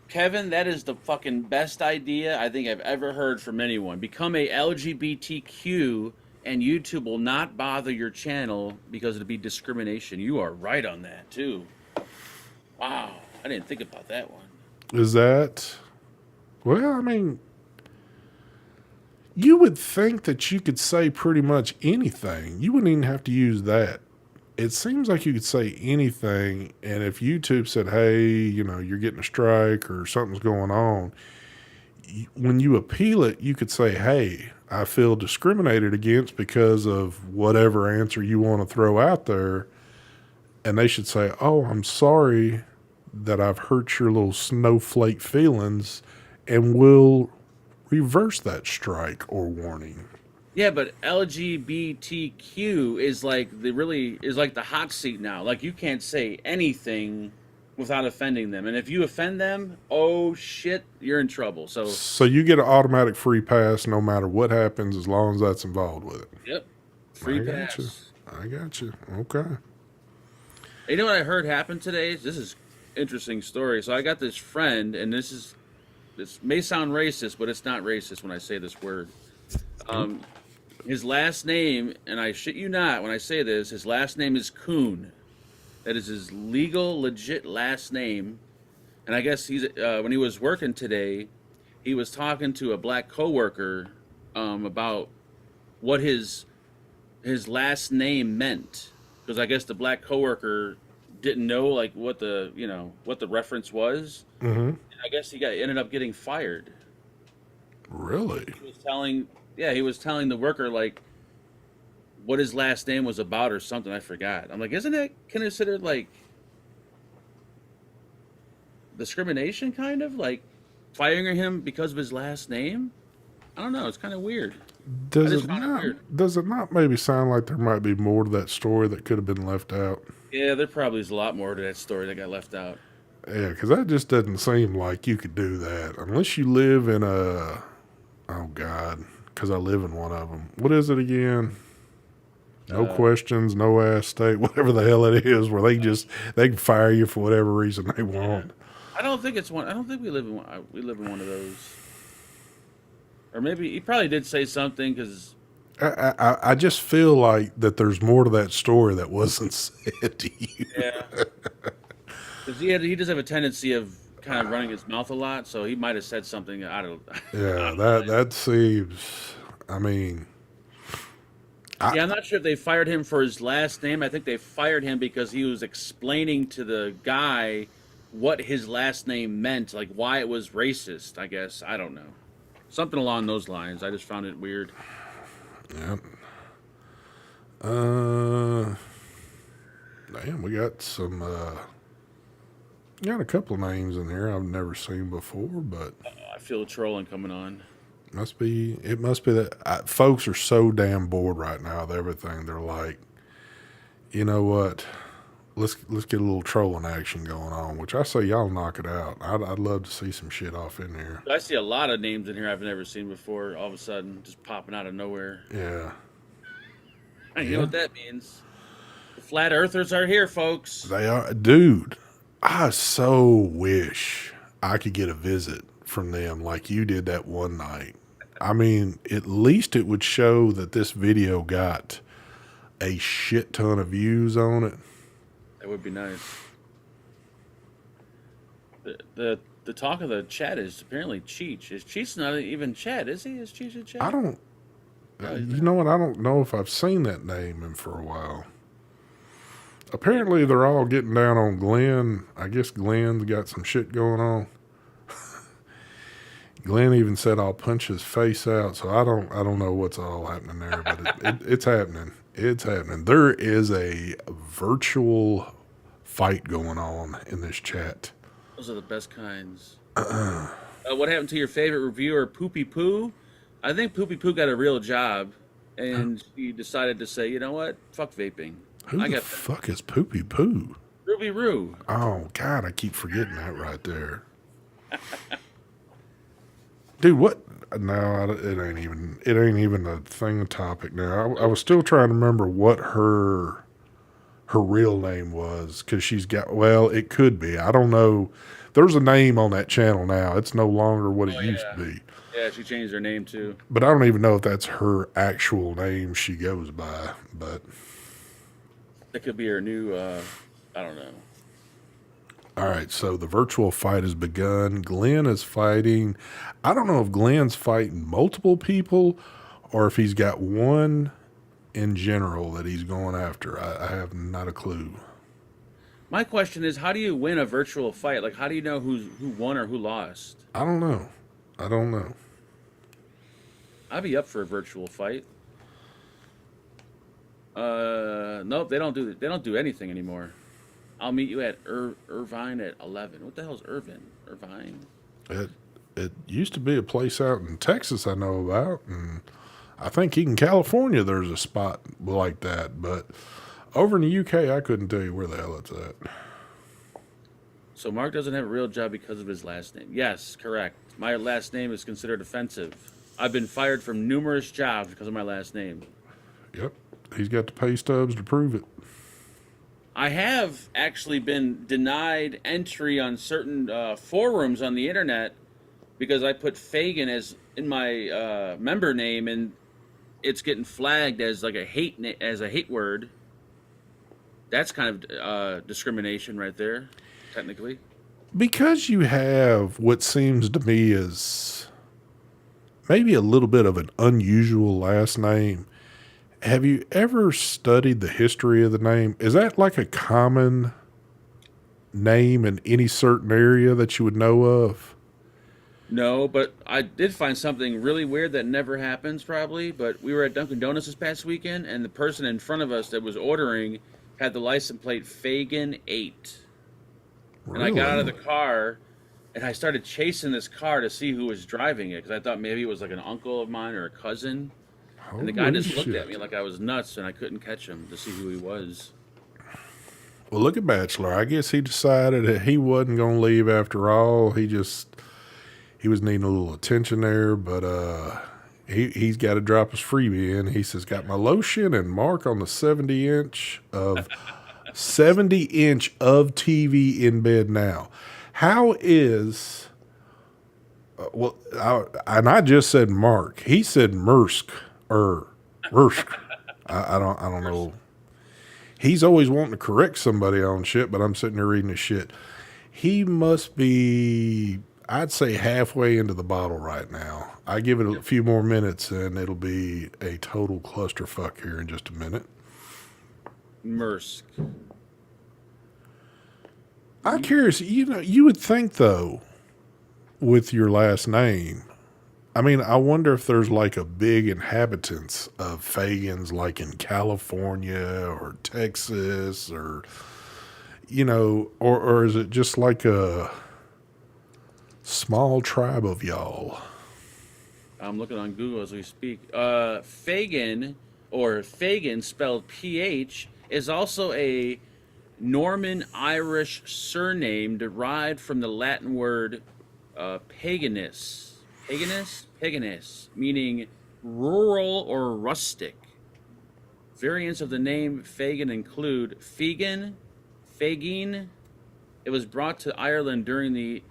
Kevin, that is the fucking best idea I think I've ever heard from anyone. Become a LGBTQ and YouTube will not bother your channel because it'll be discrimination. You are right on that too. Wow. I didn't think about that one. Is that well, I mean, you would think that you could say pretty much anything. You wouldn't even have to use that. It seems like you could say anything, and if YouTube said, "Hey, you're getting a strike or something's going on," when you appeal it, you could say, "Hey, I feel discriminated against because of whatever answer you want to throw out there," and they should say, "Oh, I'm sorry that I've hurt your little snowflake feelings, and we'll reverse that strike or warning." Yeah, but LGBTQ is like the hot seat now. Like you can't say anything without offending them. And if you offend them, oh shit, you're in trouble. So So you get an automatic free pass no matter what happens as long as that's involved with it. yep. I Free got you. pass. I got you. Okay. You know what I heard happen today? This is interesting story. So I got this friend, and this may sound racist, but it's not racist when I say this word. His last name, and I shit you not when I say this, his last name is Kuhn. That is his legal, legit last name. And I guess he's when he was working today, he was talking to a black coworker about what his last name meant, because I guess the black coworker didn't know like what the reference was. Mm-hmm. And I guess ended up getting fired. Really? He was telling the worker like what his last name was about or something. I forgot. I'm like, isn't that considered like discrimination, kind of like firing him because of his last name? I don't know. It's kind of weird. Does it not? Does it not maybe sound like there might be more to that story that could have been left out? Yeah, there probably is a lot more to that story that got left out. Yeah, because that just doesn't seem like you could do that unless you live in a. Oh God, because I live in one of them. What is it again? No questions, no ass state, whatever the hell it is, where they can fire you for whatever reason they want. I don't think it's one. I don't think we live in one. We live in one of those. Or maybe he probably did say something because I just feel like that there's more to that story that wasn't said to you. yeah, because he does have a tendency of kind of running his mouth a lot, so he might have said something. I don't. Yeah, that seems. I mean, I'm not sure if they fired him for his last name. I think they fired him because he was explaining to the guy what his last name meant, like why it was racist. I guess I don't know, something along those lines. I just found it weird. yeah. Damn, we got some. Got a couple of names in here I've never seen before, but I feel trolling coming on. it must be that folks are so damn bored right now with everything. They're like, you know what? Let's get a little trolling action going on. Which I say y'all knock it out. I'd love to see some shit off in here. I see a lot of names in here I've never seen before. All of a sudden, just popping out of nowhere. Yeah, You know what that means? The flat earthers are here, folks. they are, dude. I so wish I could get a visit from them like you did that one night. I mean, at least it would show that this video got a shit ton of views on it. That would be nice. The talk of the chat is apparently Cheech. Is Cheech not even chat? Is he? Is Cheech a chat? I don't. No, You know what? I don't know if I've seen that name in for a while. Apparently, they're all getting down on Glenn. I guess Glenn's got some shit going on. Glenn even said I'll punch his face out. So I don't know what's all happening there, but it's happening. It's happening. There is a virtual fight going on in this chat. Those are the best kinds. What happened to your favorite reviewer, Poopy Poo? I think Poopy Poo got a real job, and she decided to say, you know what? Fuck vaping. Who I the got fuck is Poopy Poo? Ruby Roo. Oh God, I keep forgetting that right there. Dude, what? No, it ain't even a thing topic now. I was still trying to remember what her real name was because she's got. Well, it could be. I don't know. There's a name on that channel now. It's no longer what it Oh used to yeah, be. yeah. She changed her name too. But I don't even know if that's her actual name she goes by. But That could be her new. I don't know. all right, so the virtual fight has begun. Glenn is fighting. I don't know if Glenn's fighting multiple people or if he's got one in general that he's going after. I have not a clue. My question is, how do you win a virtual fight? Like, how do you know who won or who lost? I don't know. I don't know. I'd be up for a virtual fight. Nope, they don't do anything anymore. I'll meet you at Irvine at 11. What the hell's Irvine? Irvine? It it used to be a place out in Texas I know about, and I think in California there's a spot like that. But over in the UK, I couldn't tell you where the hell it's at. So Mark doesn't have a real job because of his last name. Yes, correct. My last name is considered offensive. I've been fired from numerous jobs because of my last name. Yep, he's got the pay stubs to prove it. I have actually been denied entry on certain forums on the internet because I put Fagin as in my member name, and it's getting flagged as like a as a hate word. That's kind of discrimination right there, technically. Because you have what seems to me is maybe a little bit of an unusual last name. Have you ever studied the history of the name? Is that like a common name in any certain area that you would know of? No, but I did find something really weird that never happens probably. But we were at Dunkin' Donuts this past weekend, and the person in front of us that was ordering had the license plate Fagin 8. And I got out of Really? the car, and I started chasing this car to see who was driving it because I thought maybe it was like an uncle of mine or a cousin. And the guy Holy just looked at me shit. like I was nuts, and I couldn't catch him to see who he was. Well, look at Bachelor. I guess he decided that he wasn't going to leave after all. He was needing a little attention there, but he's got to drop his freebie in. He says, got my lotion and Mark on the 70 inch of TV in bed now. How is and I just said Mark. He said Mersk or Mersk. I don't know. He's always wanting to correct somebody on shit, but I'm sitting there reading his shit. He must be, I'd say, halfway into the bottle right now. I give it a few more minutes and it'll be a total clusterfuck here in just a minute. Mersk. I'm curious, you would think though, with your last name, I mean, I wonder if there's like a big inhabitants of Fagans like in California or Texas or, or is it just like a small tribe of y'all? I'm looking on Google as we speak. Fagin, or Fagin spelled PH, is also a Norman Irish surname derived from the Latin word paganus. Paganus, meaning rural or rustic. Variants of the name Fagin include Fegan, Fagin. It was brought to Ireland during the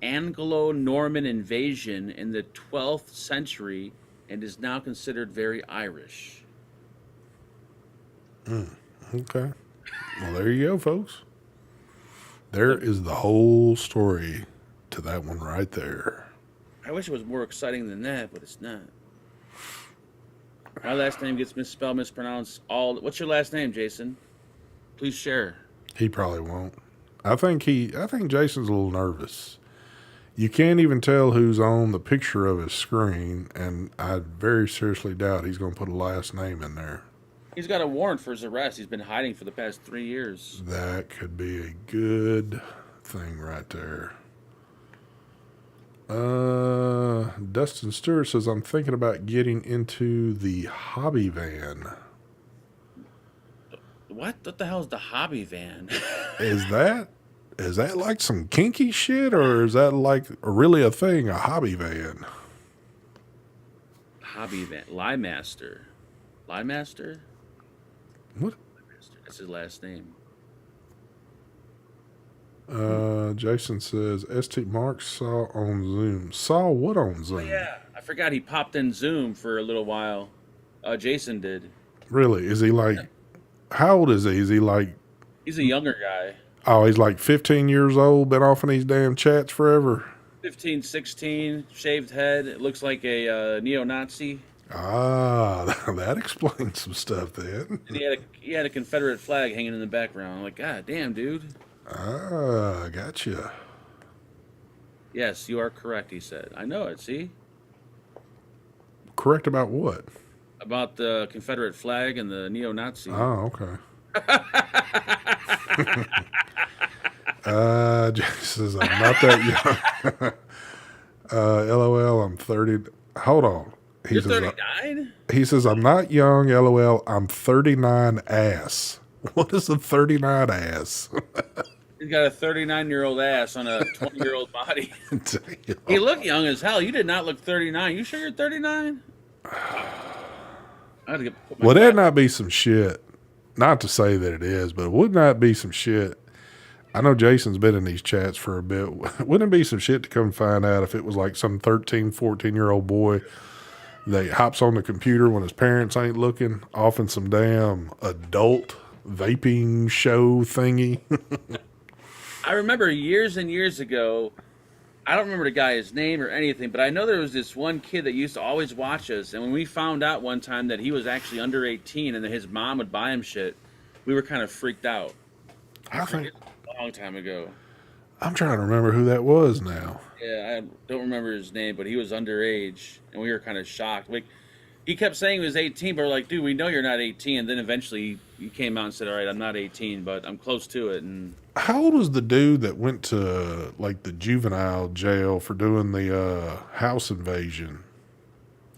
Anglo-Norman invasion in the 12th century and is now considered very Irish. Okay. Well, there you go, folks. There is the whole story to that one right there. I wish it was more exciting than that, but it's not. My last name gets misspelled, mispronounced. What's your last name, Jason? Please share. He probably won't. I think Jason's a little nervous. You can't even tell who's on the picture of his screen, and I very seriously doubt he's going to put a last name in there. He's got a warrant for his arrest. He's been hiding for the past 3 years. That could be a good thing right there. Dustin Stewart says, I'm thinking about getting into the hobby van. What? What the hell is the hobby van? Is that like some kinky shit, or is that like really a thing? A hobby van? Hobby van. Lie Master. Lie Master? What? That's his last name. Jason says ST Mark saw on Zoom. Saw what on Oh Zoom? yeah, I forgot he popped in Zoom for a little while. Jason did. Really? Is he like? How old is he? Is he like? He's a younger guy. Oh, he's like 15 years old. Been off in these damn chats forever. 15, 16, shaved head. It looks like a neo-Nazi. Ah, that explains some stuff then. And he had a Confederate flag hanging in the background. I'm like, God damn, dude. Ah, gotcha. Yes, you are correct, he said. I know it, see? Correct about what? About the Confederate flag and the neo-Nazi. Oh, okay. Jason says I'm not that young. LOL, I'm 30. Hold on. You're 39? He says I'm not young. LOL, I'm 39 ass. What is a 39 ass? He's got a 39-year-old ass on a 20-year-old body. Damn. He looked young as hell. You did not look 39. You sure you're 39? Would that not be some shit? Not to say that it is, but would not be some shit? I know Jason's been in these chats for a bit. Wouldn't it be some shit to come find out if it was like some 13, 14-year-old boy that hops on the computer when his parents ain't looking, off in some damn adult vaping show thingy? I remember years and years ago, I don't remember the guy's name or anything, but I know there was this one kid that used to always watch us, and when we found out one time that he was actually under 18 and that his mom would buy him shit, we were kind of freaked out. I think A long time ago. I'm trying to remember who that was now. Yeah, I don't remember his name, but he was underage, and we were kind of shocked. Like, he kept saying he was 18, but we're like, dude, we know you're not 18. And then eventually he came out and said, all right, I'm not 18, but I'm close to it. And How old was the dude that went to like the juvenile jail for doing the house invasion?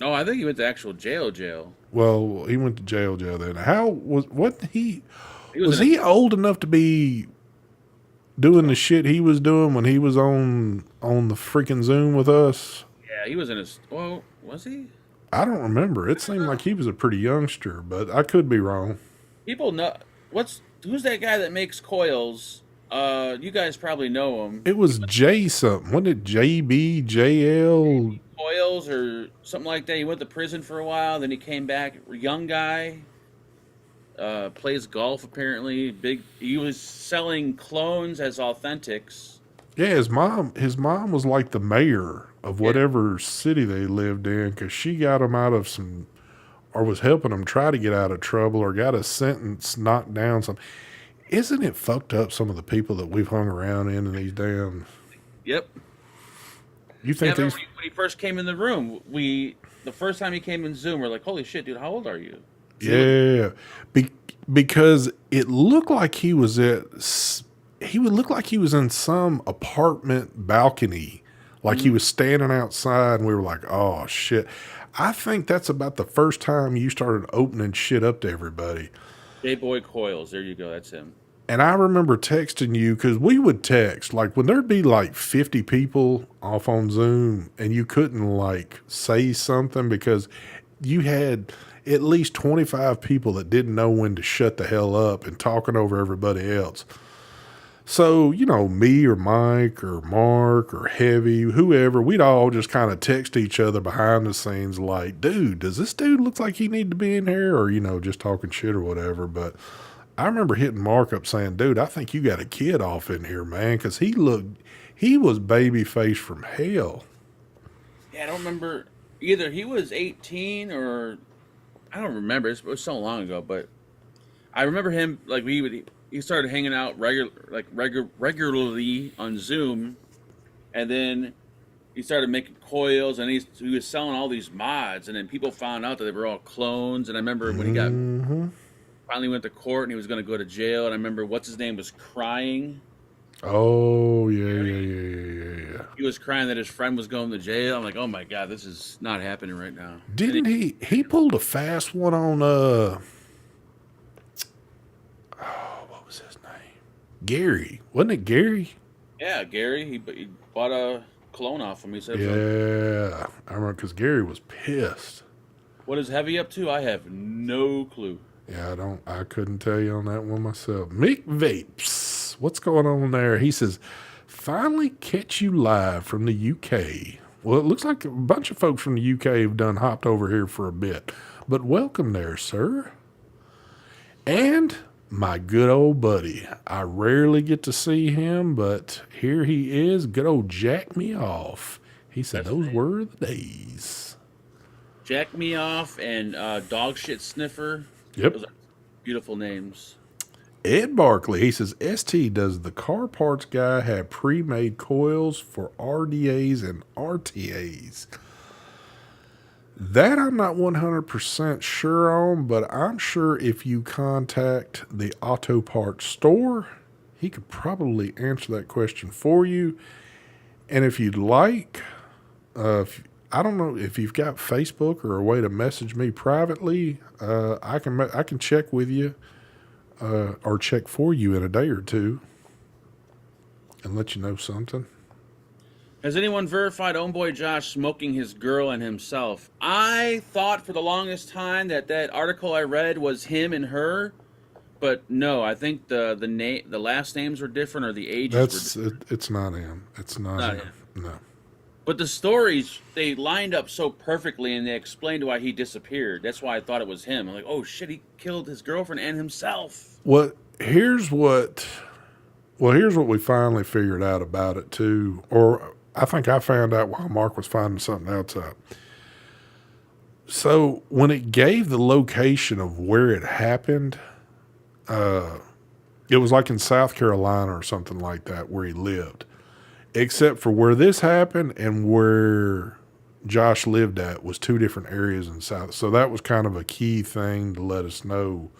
no, I think he went to actual jail. Well, he went to jail then. How was he He was in he old enough to be doing the shit he was doing when he was on the freaking Zoom with us? Yeah, he was in his. Well, was he? I don't remember. It seemed like he was a pretty youngster, but I could be wrong. People know who's that guy that makes coils? You guys probably know him. It was J something. Wasn't it JB, JL? Coils or something like that. He went to prison for a while, then he came back. Young guy. Plays golf apparently. He was selling clones as authentics. Yeah, his mom was like the mayor of whatever city they lived in, because she got him out of some, or was helping him try to get out of trouble, or got a sentence knocked down. Isn't it fucked up, some of the people that we've hung around in these damn? Yep. You think Yeah, these? when he first came in the room, the first time he came in Zoom, we're like, holy shit, dude, how old are you? Yeah, because it looked like he was he would look like he was in some apartment balcony, like he was standing outside, and we were like, oh shit. I think that's about the first time you started opening shit up to everybody. J-Boy Coils, there you go, that's him. And I remember texting you, because we would text, like when there'd be like 50 people off on Zoom and you couldn't like say something because you had at least 25 people that didn't know when to shut the hell up and talking over everybody else. So, me or Mike or Mark or Heavy, whoever, we'd all just kind of text each other behind the scenes like, dude, does this dude look like he need to be in here? Or, just talking shit or whatever. But I remember hitting Mark up saying, dude, I think you got a kid off in here, man, because he was baby faced from hell. Yeah, I don't remember either. He was 18 or I don't remember. It was so long ago, but I remember him like he started hanging out regularly on Zoom, and then he started making coils, and he was selling all these mods, and then people found out that they were all clones. And I remember when he finally went to court and he was going to go to jail, and I remember what's his name was crying. Oh yeah. He was crying that his friend was going to jail. I'm like, oh my god, this is not happening right now. Didn't he pulled a fast one on Gary. Wasn't it Gary? Yeah, Gary. He bought a clone off him. He said, Yeah. I remember because Gary was pissed. "What is Heavy up to?" I have no clue. Yeah, I couldn't tell you on that one myself. Mick Vapes. What's going on there? He says, finally catch you live from the UK. Well, it looks like a bunch of folks from the UK have done hopped over here for a bit. But welcome there, sir. And my good old buddy. I rarely get to see him, but here he is. Good old Jack Me Off. He said That's the those name. were the days. Jack Me Off and Dog Shit Sniffer. Yep. Those are beautiful names. Ed Barkley, he says, ST, does the car parts guy have pre-made coils for RDAs and RTAs? That I'm not 100% sure on, but I'm sure if you contact the auto parts store, he could probably answer that question for you. And if you'd like, I don't know if you've got Facebook or a way to message me privately, I can check with you. Or check for you in a day or two and let you know something. Has anyone verified Homeboy Josh smoking his girl and himself? I thought for the longest time that article I read was him and her, but no. I think the last names were different or the ages were different. It's not him. It's not him. No. But the stories, they lined up so perfectly, and they explained why he disappeared. That's why I thought it was him. I'm like, oh shit, he killed his girlfriend and himself. Here's what we finally figured out about it too, or I think I found out while Mark was finding something else out. So when it gave the location of where it happened, it was like in South Carolina or something like that where he lived. Except for where this happened and where Josh lived at was two different areas in South. So that was kind of a key thing to let us know.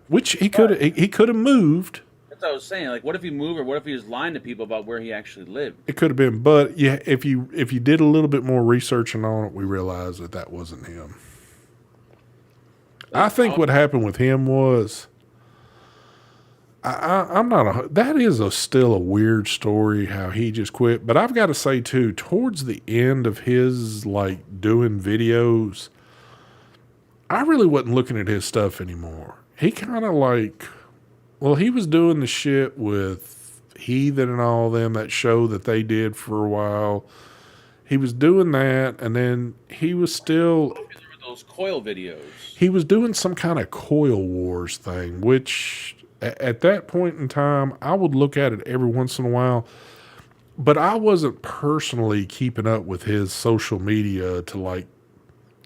Which he could have moved. That's what I was saying. Like, what if he moved, or what if he was lying to people about where he actually lived? It could have been, but yeah, if you did a little bit more researching on it, we realized that wasn't him. I think what happened with him was. I'm not that is still a weird story how he just quit. But I've got to say too, towards the end of his like doing videos, I really wasn't looking at his stuff anymore. He kind of he was doing the shit with Heathen and all them, that show that they did for a while. He was doing that, and then he was still Those coil videos. He was doing some kind of coil wars thing, which at that point in time, I would look at it every once in a while, but I wasn't personally keeping up with his social media to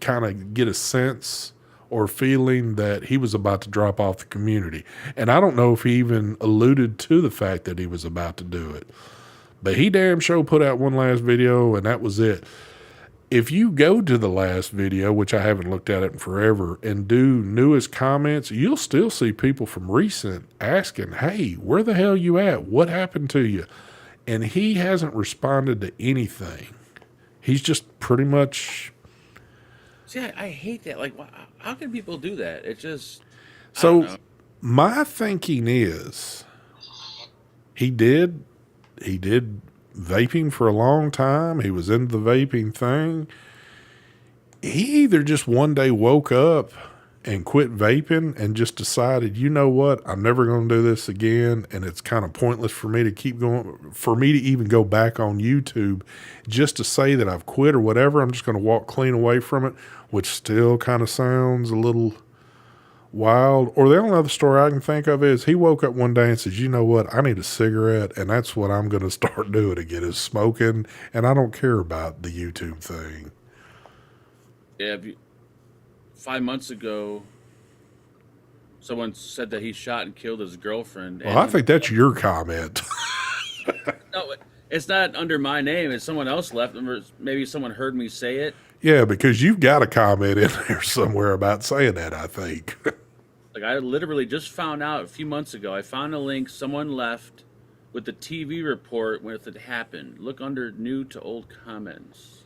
kind of get a sense or feeling that he was about to drop off the community. And I don't know if he even alluded to the fact that he was about to do it, but he damn sure put out one last video and that was it. If you go to the last video, which I haven't looked at it in forever, and do newest comments, you'll still see people from recent asking, hey, where the hell you at? What happened to you? And he hasn't responded to anything. He's just pretty much... See, I hate that. Like, how can people do that? It just... So, my thinking is, he did vaping for a long time. He was into the vaping thing. He either just one day woke up and quit vaping and just decided, you know what, I'm never going to do this again, and it's kind of pointless for me to keep going, for me to even go back on YouTube just to say that I've quit or whatever. I'm just going to walk clean away from it, which still kind of sounds a little wild. Or the only other story I can think of is he woke up one day and says, you know what, I need a cigarette, and that's what I'm going to start doing again, is smoking, and I don't care about the YouTube thing. Yeah, 5 months ago, someone said that he shot and killed his girlfriend. Well, I think that's your comment. No, it's not under my name. It's someone else left. Maybe someone heard me say it. Yeah, because you've got a comment in there somewhere about saying that, I think. Like, I literally just found out a few months ago. I found a link someone left with the TV report when it happened. Look under new to old comments.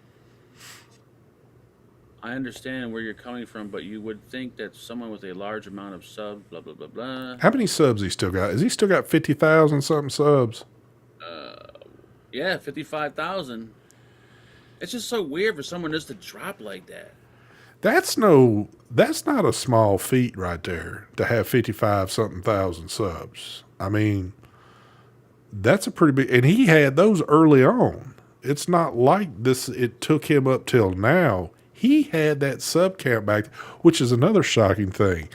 I understand where you're coming from, but you would think that someone with a large amount of subs, blah blah blah blah. How many subs he still got? Has he still got 50,000 something subs? Yeah, 55,000. It's just so weird for someone just to drop like that. That's not a small feat right there to have 55 something thousand subs. I mean, that's a pretty big, and he had those early on. It's not like this, it took him up till now. He had that sub count back, which is another shocking thing.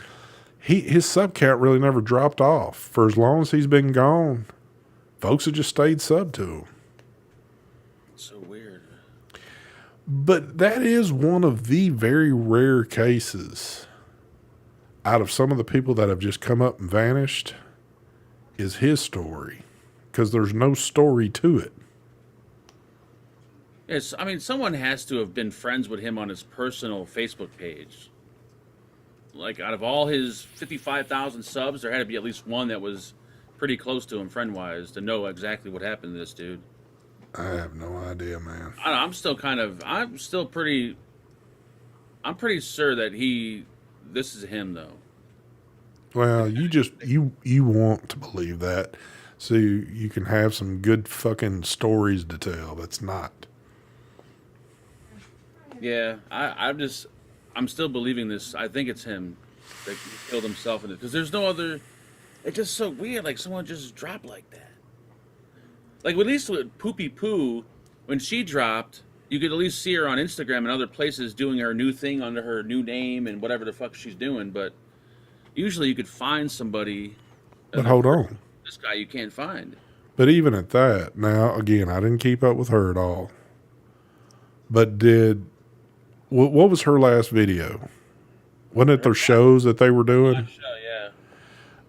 His sub count really never dropped off. For as long as he's been gone, folks have just stayed sub to him. So weird. But that is one of the very rare cases out of some of the people that have just come up and vanished is his story, because there's no story to it. Yes, I mean, someone has to have been friends with him on his personal Facebook page. Like, out of all his 55,000 subs, there had to be at least one that was pretty close to him friend-wise to know exactly what happened to this dude. I have no idea, man. I'm pretty sure that this is him, though. Well, you want to believe that so you can have some good fucking stories to tell. That's not. Yeah, I'm still believing this. I think it's him that killed himself in it. Because there's no other, it's just so weird, like someone just dropped like that. Like, at least with Poopy Poo, when she dropped, you could at least see her on Instagram and other places doing her new thing under her new name and whatever the fuck she's doing. But usually you could find somebody. But hold on. This guy you can't find. But even at that, now, again, I didn't keep up with her at all. But what was her last video? Wasn't it their shows that they were doing? Yeah.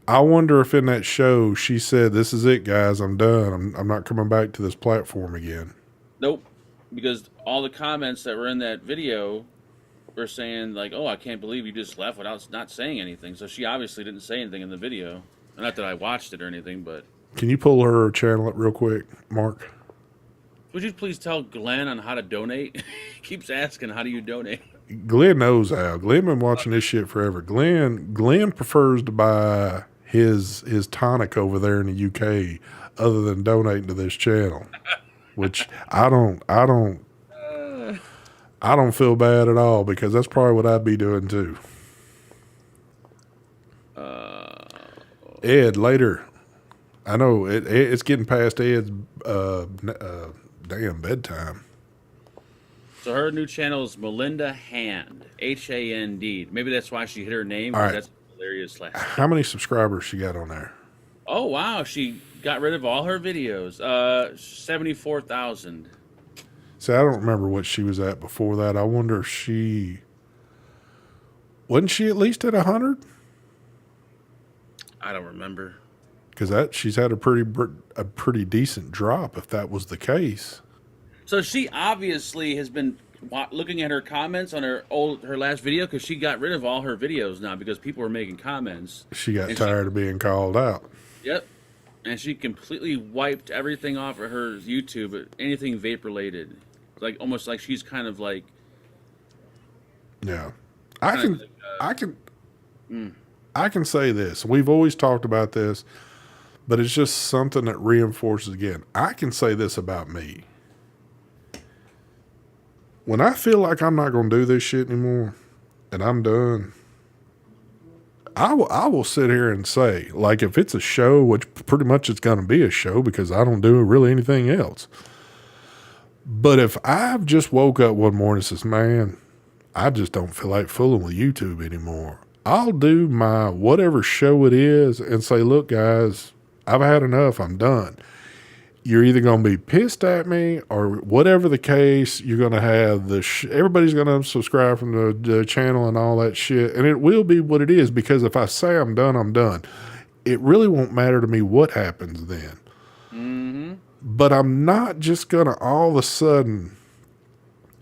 I wonder if in that show she said, "This is it, guys. I'm done. I'm not coming back to this platform again." Nope. Because all the comments that were in that video were saying, like, "Oh, I can't believe you just left without not saying anything." So she obviously didn't say anything in the video. Not that I watched it or anything, but... Can you pull her channel up real quick, Mark? Would you please tell Glenn on how to donate? He keeps asking, how do you donate? Glenn knows how. Glenn been watching this shit forever. Glenn prefers to buy his tonic over there in the UK other than donating to this channel, which I don't feel bad at all, because that's probably what I'd be doing too. Ed, later. I know it's getting past Ed's damn bedtime. So her new channel is Melinda Hand, Hand. Maybe that's why she hit her name. All right. That's hilarious. How many subscribers she got on there? Oh wow, she got rid of all her videos. 74,000. See, I don't remember what she was at before that. I wonder if wasn't she at least at 100? I don't remember. Because she's had a pretty decent drop if that was the case. So she obviously has been looking at her comments on her last video, because she got rid of all her videos now because people were making comments. She got tired of being called out. Yep. And she completely wiped everything off of her YouTube, anything vape related. Like almost like she's kind of like... Yeah. I can say this. We've always talked about this, but it's just something that reinforces again. I can say this about me. When I feel like I'm not going to do this shit anymore and I'm done, I will sit here and say, like, if it's a show, which pretty much it's going to be a show because I don't do really anything else. But if I've just woke up one morning and says, man, I just don't feel like fooling with YouTube anymore, I'll do my whatever show it is and say, look, guys, I've had enough. I'm done. You're either going to be pissed at me or whatever the case, you're going to have everybody's going to subscribe from the channel and all that shit. And it will be what it is, because if I say I'm done, I'm done. It really won't matter to me what happens then. Mm-hmm. But I'm not just going to all of a sudden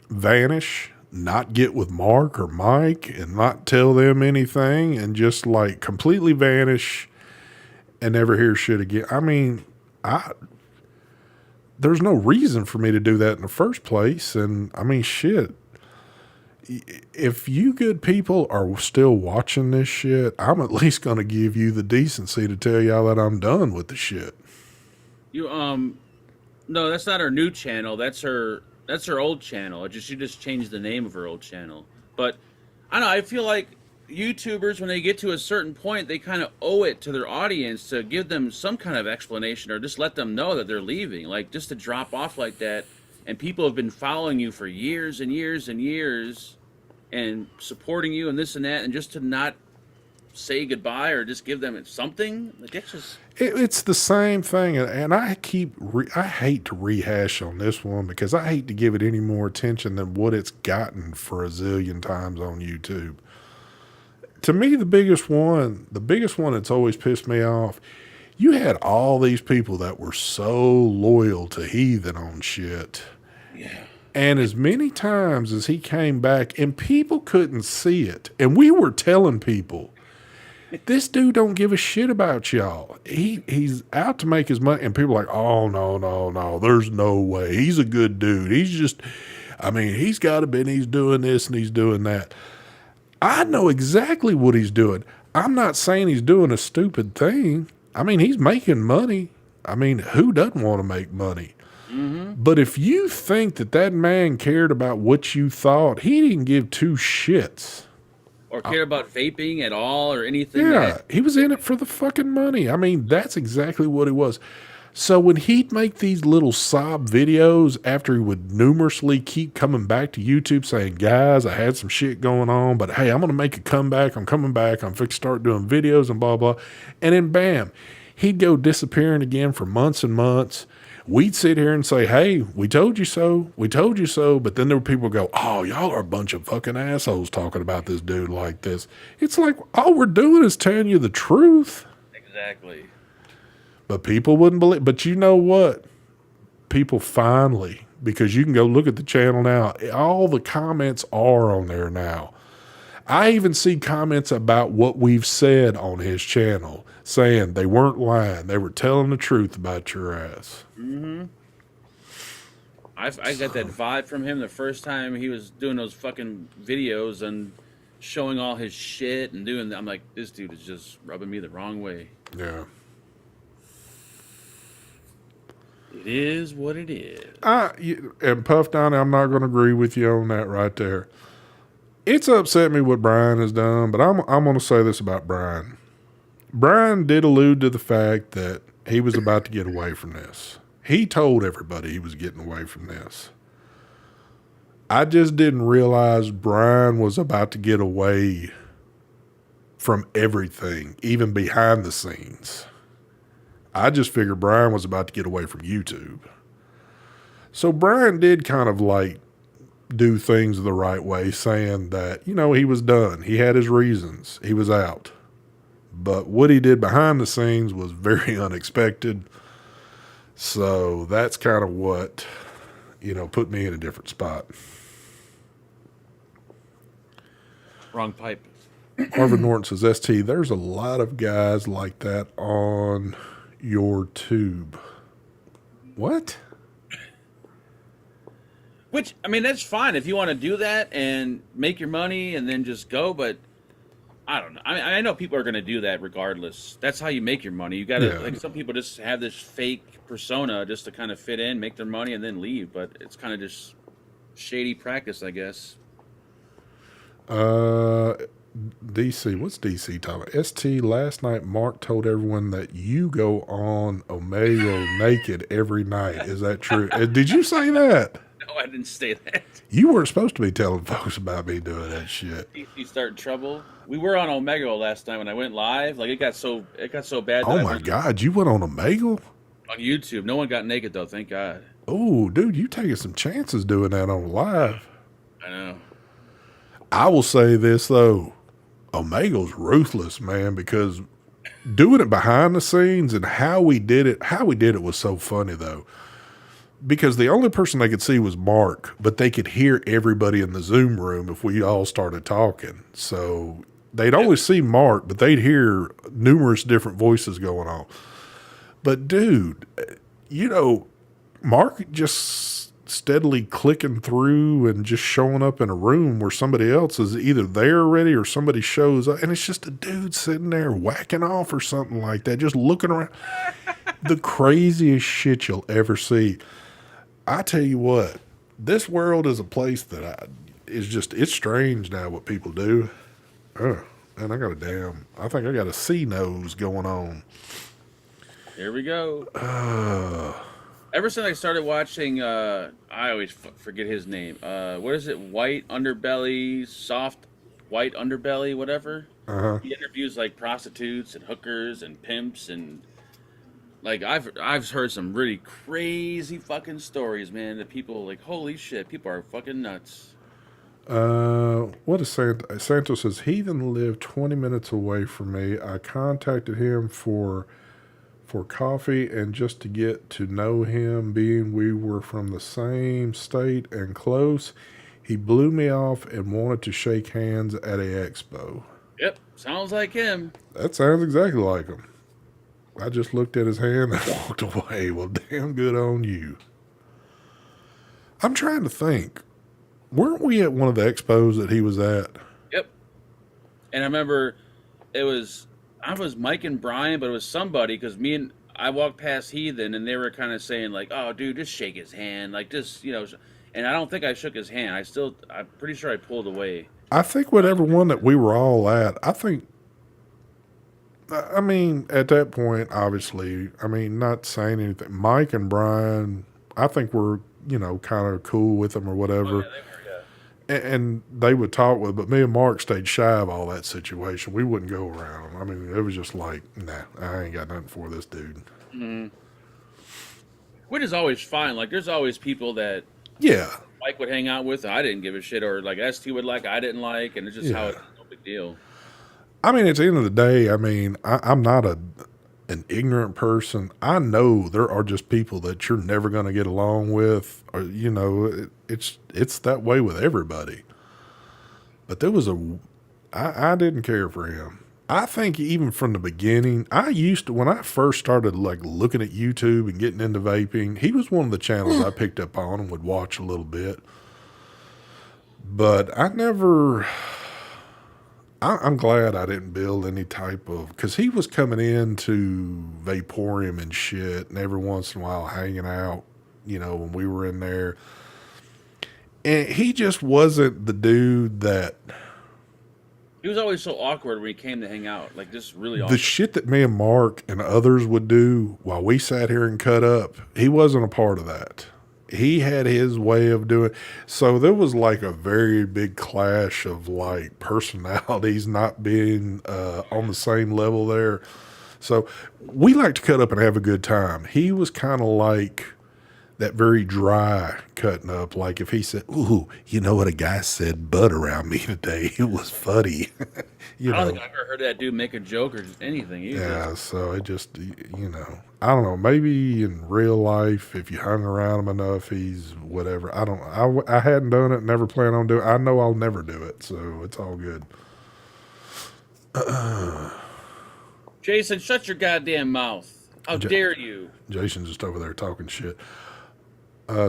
vanish, not get with Mark or Mike and not tell them anything and just like completely vanish and never hear shit again. I mean, there's no reason for me to do that in the first place. And I mean, shit, if you good people are still watching this shit, I'm at least going to give you the decency to tell y'all that I'm done with the shit. You no, that's not her new channel. That's her old channel. She just changed the name of her old channel. But I don't know, I feel like YouTubers, when they get to a certain point, they kind of owe it to their audience to give them some kind of explanation or just let them know that they're leaving. Like, just to drop off like that, and people have been following you for years and years and years and supporting you and this and that, and just to not say goodbye or just give them something, like, it's just... It's the same thing, and I I hate to rehash on this one because I hate to give it any more attention than what it's gotten for a zillion times on YouTube. To me, the biggest one that's always pissed me off, you had all these people that were so loyal to Heathen on shit. Yeah. And as many times as he came back and people couldn't see it, and we were telling people, this dude don't give a shit about y'all. He's out to make his money, and people are like, oh, no, there's no way. He's a good dude. He's got to be, he's doing this and he's doing that. I know exactly what he's doing. I'm not saying he's doing a stupid thing. He's making money. Who doesn't want to make money? Mm-hmm. But if you think that man cared about what you thought, he didn't give two shits. Or care about vaping at all or anything. Yeah, he was in it for the fucking money. That's exactly what he was. So when he'd make these little sob videos after he would numerously keep coming back to YouTube saying, guys, I had some shit going on, but hey, I'm going to make a comeback. I'm coming back. I'm fixing to start doing videos and blah, blah. And then bam, he'd go disappearing again for months and months. We'd sit here and say, hey, we told you so. We told you so. But then there were people who go, oh, y'all are a bunch of fucking assholes talking about this dude like this. It's like, all we're doing is telling you the truth. Exactly. But people wouldn't believe. But you know what? People finally, because you can go look at the channel now, all the comments are on there now. I even see comments about what we've said on his channel, saying they weren't lying. They were telling the truth about your ass. Mm-hmm. I got that vibe from him the first time he was doing those fucking videos and showing all his shit and doing that. I'm like, this dude is just rubbing me the wrong way. Yeah. It is what it is. And Puff Donnie, I'm not going to agree with you on that right there. It's upset me what Brian has done, but I'm going to say this about Brian. Brian did allude to the fact that he was about to get away from this. He told everybody he was getting away from this. I just didn't realize Brian was about to get away from everything, even behind the scenes. I just figured Brian was about to get away from YouTube. So Brian did kind of like do things the right way, saying that, he was done. He had his reasons. He was out. But what he did behind the scenes was very unexpected. So that's kind of what, put me in a different spot. Wrong pipe. Marvin Norton says, ST, there's a lot of guys like that on your tube. What? Which, that's fine if you want to do that and make your money and then just go, but I don't know. I know people are going to do that regardless. That's how you make your money. You got to, like, some people just have this fake persona just to kind of fit in, make their money, and then leave. But it's kind of just shady practice, I guess. DC, what's DC talking about? ST, last night Mark told everyone that you go on Omegle naked every night. Is that true? Did you say that? No, I didn't say that. You weren't supposed to be telling folks about me doing that shit. You start trouble. We were on Omegle last night when I went live. Like, it got so bad. Oh my God, you went on Omegle? On YouTube. No one got naked though, thank God. Oh, dude, you taking some chances doing that on live. I know. I will say this though. Omegle's ruthless, man, because doing it behind the scenes and how we did it was so funny though. Because the only person they could see was Mark, but they could hear everybody in the Zoom room if we all started talking. So they'd always see Mark, but they'd hear numerous different voices going on. But dude, Mark just steadily clicking through and just showing up in a room where somebody else is either there already or somebody shows up, and it's just a dude sitting there whacking off or something like that, just looking around. The craziest shit you'll ever see. I tell you what, this world is a place that it's strange now what people do. Oh, and I think I got a C nose going on. Here we go. Ever since I started watching, I always forget his name. What is it? White underbelly, soft white underbelly, whatever. He interviews like prostitutes and hookers and pimps, and like I've heard some really crazy fucking stories, man. That people like, holy shit, people are fucking nuts. What is Santos says? Heathen lived 20 minutes away from me. I contacted him for coffee and just to get to know him, being we were from the same state and close. He blew me off and wanted to shake hands at a expo. Yep, sounds like him. That sounds exactly like him. I just looked at his hand and walked away. Well, damn good on you. I'm trying to think. Weren't we at one of the expos that he was at? Yep. And I remember I was Mike and Brian, but it was somebody, because I walked past Heathen and they were kind of saying like, oh dude, just shake his hand. Like just, and I don't think I shook his hand. I'm pretty sure I pulled away. I think whatever one that we were all at, I mean, at that point, obviously, not saying anything. Mike and Brian, I think we're, kind of cool with them or whatever. Oh, yeah, they were, yeah. And they would talk with, but me and Mark stayed shy of all that situation. We wouldn't go around them. I mean, it was just like, nah, I ain't got nothing for this dude. Mm-hmm. Which is always fine. Like, there's always people that Mike would hang out with, I didn't give a shit, or like ST would like, I didn't like, and it's just how it's no big deal. I mean, at the end of the day, I'm not an ignorant person. I know there are just people that you're never going to get along with, or it's that way with everybody. But there was I didn't care for him. I think even from the beginning, when I first started like looking at YouTube and getting into vaping, he was one of the channels I picked up on and would watch a little bit. But I'm glad I didn't build any type of, because he was coming into Vaporium and shit, and every once in a while hanging out, when we were in there. And he just wasn't the dude that... He was always so awkward when he came to hang out. Like, just really awkward. The shit that me and Mark and others would do while we sat here and cut up, he wasn't a part of that. He had his way of doing. So there was like a very big clash of like personalities not being on the same level there. So we like to cut up and have a good time. He was kind of like that very dry cutting up. Like if he said, ooh, you know what a guy said butt around me today? It was funny. I don't think I've ever heard that dude make a joke or just anything either. Yeah, so it just, I don't know. Maybe in real life, if you hung around him enough, he's whatever. I hadn't done it, never plan on doing it. I know I'll never do it, so it's all good. Jason, shut your goddamn mouth. How dare you? Jason's just over there talking shit.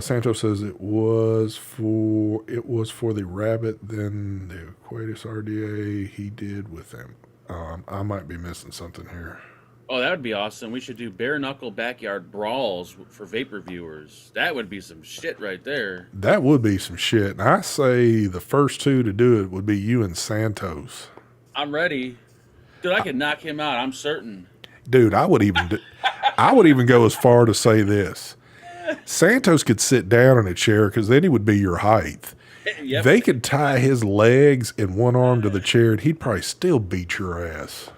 Santos says it was for the rabbit, then the Aquatus RDA he did with them. I might be missing something here. Oh, that would be awesome. We should do bare knuckle backyard brawls for vape reviewers. That would be some shit right there. That would be some shit. And I say the first two to do it would be you and Santos. I'm ready. Dude, I could knock him out, I'm certain. Dude, I would even go as far to say this. Santos could sit down in a chair because then he would be your height. Yep. They could tie his legs and one arm to the chair and he'd probably still beat your ass.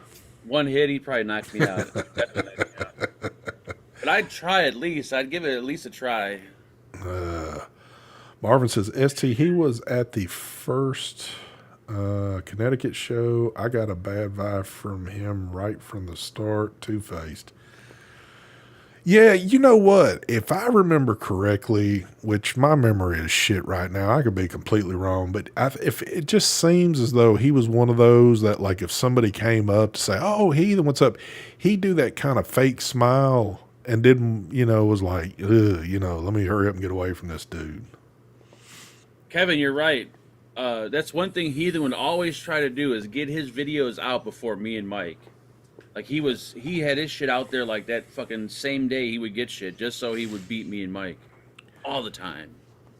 One hit, he'd probably knock me out. Definitely, yeah. But I'd try at least. I'd give it at least a try. Marvin says, ST, he was at the first Connecticut show. I got a bad vibe from him right from the start, two-faced. Yeah, you know what? If I remember correctly, which my memory is shit right now, I could be completely wrong, but if it just seems as though he was one of those that, like, if somebody came up to say, "Oh, Heathen, what's up?" He'd do that kind of fake smile and didn't, was like, ugh, let me hurry up and get away from this dude. Kevin, you're right. That's one thing Heathen would always try to do is get his videos out before me and Mike. Like he had his shit out there like that fucking same day he would get shit just so he would beat me and Mike all the time.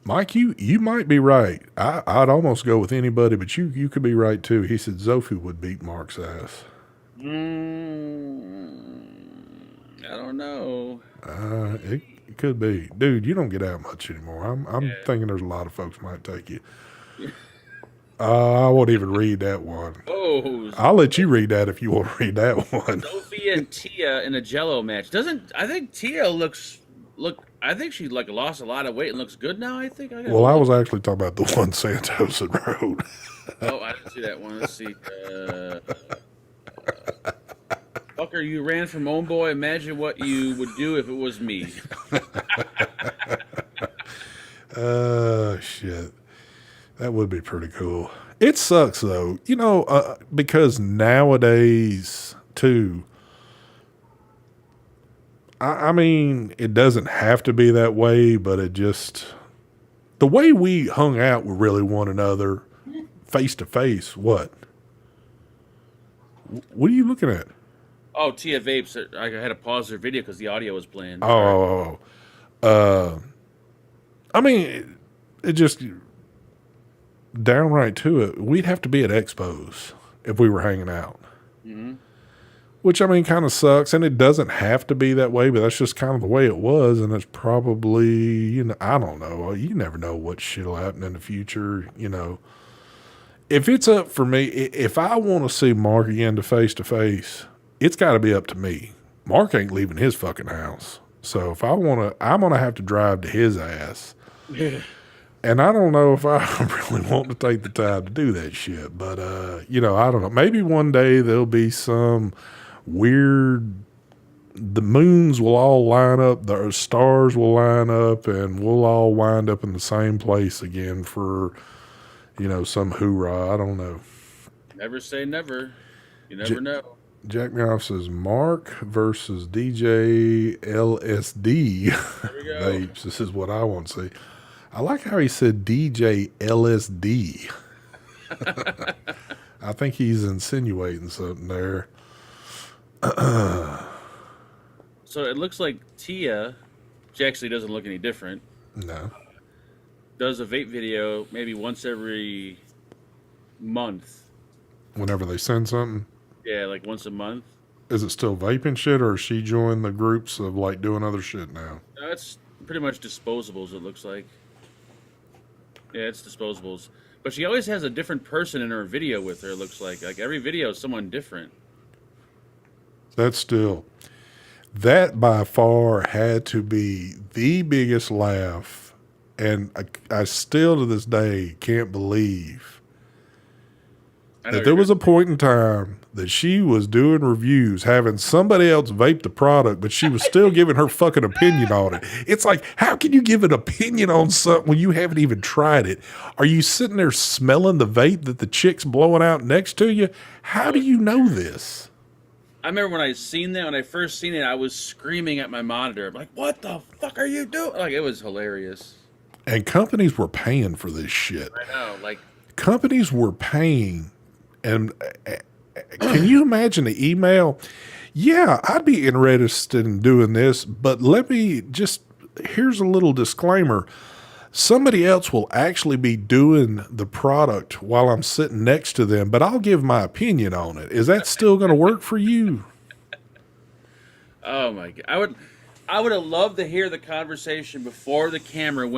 Mike, you might be right. I'd almost go with anybody, but you could be right too. He said Zofi would beat Mark's ass. I don't know. It could be, dude. You don't get out much anymore. I'm thinking there's a lot of folks might take you. I won't even read that one. Oh, I'll let you read that if you want to read that one. Sophie and Tia in a Jello match. I think Tia I think she like lost a lot of weight and looks good now. I think. I was actually talking about the one Santos had wrote. Oh, I didn't see that one. Let's see. Fucker, you ran from Homeboy. Imagine what you would do if it was me. Shit. That would be pretty cool. It sucks though, because nowadays too. I mean, it doesn't have to be that way, but the way we hung out with really one another, face to face. What are you looking at? Oh, Tia Vapes. I had to pause their video because the audio was playing. Oh, I mean, it just downright to it. We'd have to be at expos if we were hanging out. Mm-hmm. Which, I mean, kind of sucks, and it doesn't have to be that way, but that's just kind of the way it was, and it's probably, I don't know. You never know what shit will happen in the future, If it's up for me, if I want to see Mark again to face, it's got to be up to me. Mark ain't leaving his fucking house. So if I want to, I'm going to have to drive to his ass. And I don't know if I really want to take the time to do that shit, but, I don't know. Maybe one day there'll be some weird, the moons will all line up, the stars will line up, and we'll all wind up in the same place again for, some hoorah. I don't know. Never say never. You never know. Jack Me Off says Mark versus DJ LSD Vapes. This is what I want to see. I like how he said DJ LSD. I think he's insinuating something there. So it looks like Tia, she actually doesn't look any different. No. Does a vape video maybe once every month. Whenever they send something? Yeah, like once a month. Is it still vaping shit, or is she joined the groups of like doing other shit now? No, it's pretty much disposables, it looks like. Yeah, it's disposables. But she always has a different person in her video with her, it looks like. Like every video is someone different. That by far had to be the biggest laugh, and I still to this day can't believe that there was a point in time that she was doing reviews, having somebody else vape the product, but she was still giving her fucking opinion on it. It's like, how can you give an opinion on something when you haven't even tried it? Are you sitting there smelling the vape that the chick's blowing out next to you? How do you know this? I remember when I first seen it, I was screaming at my monitor. I'm like, what the fuck are you doing? Like, it was hilarious. And companies were paying for this shit. I know, like. Companies were paying. And can you imagine the email? Yeah, I'd be interested in doing this, but here's a little disclaimer. Somebody else will actually be doing the product while I'm sitting next to them, but I'll give my opinion on it. Is that still going to work for you? Oh my God. I would have loved to hear the conversation before the camera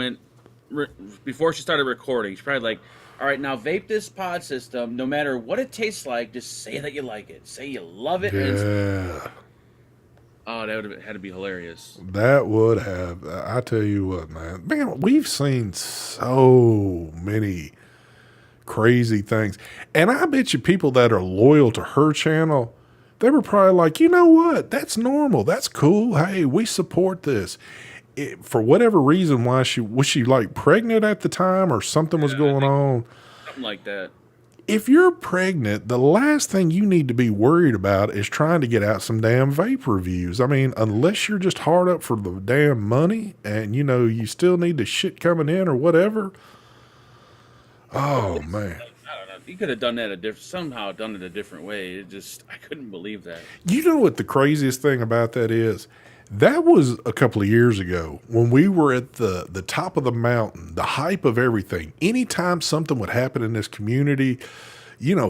before she started recording. She's probably like, all right, now vape this pod system. No matter what it tastes like, just say that you like it. Say you love it. Yeah. Oh, that would have had to be hilarious. That would have. I tell you what, man. Man, we've seen so many crazy things. And I bet you people that are loyal to her channel, they were probably like, you know what? That's normal. That's cool. Hey, we support this. For whatever reason, was she like pregnant at the time or something was going on? Something like that. If you're pregnant, the last thing you need to be worried about is trying to get out some damn vape reviews. I mean, unless you're just hard up for the damn money and, you still need the shit coming in or whatever. Oh, man. I don't know. You could have done that somehow done it a different way. I couldn't believe that. You know what the craziest thing about that is? That was a couple of years ago when we were at the top of the mountain, the hype of everything. Anytime something would happen in this community,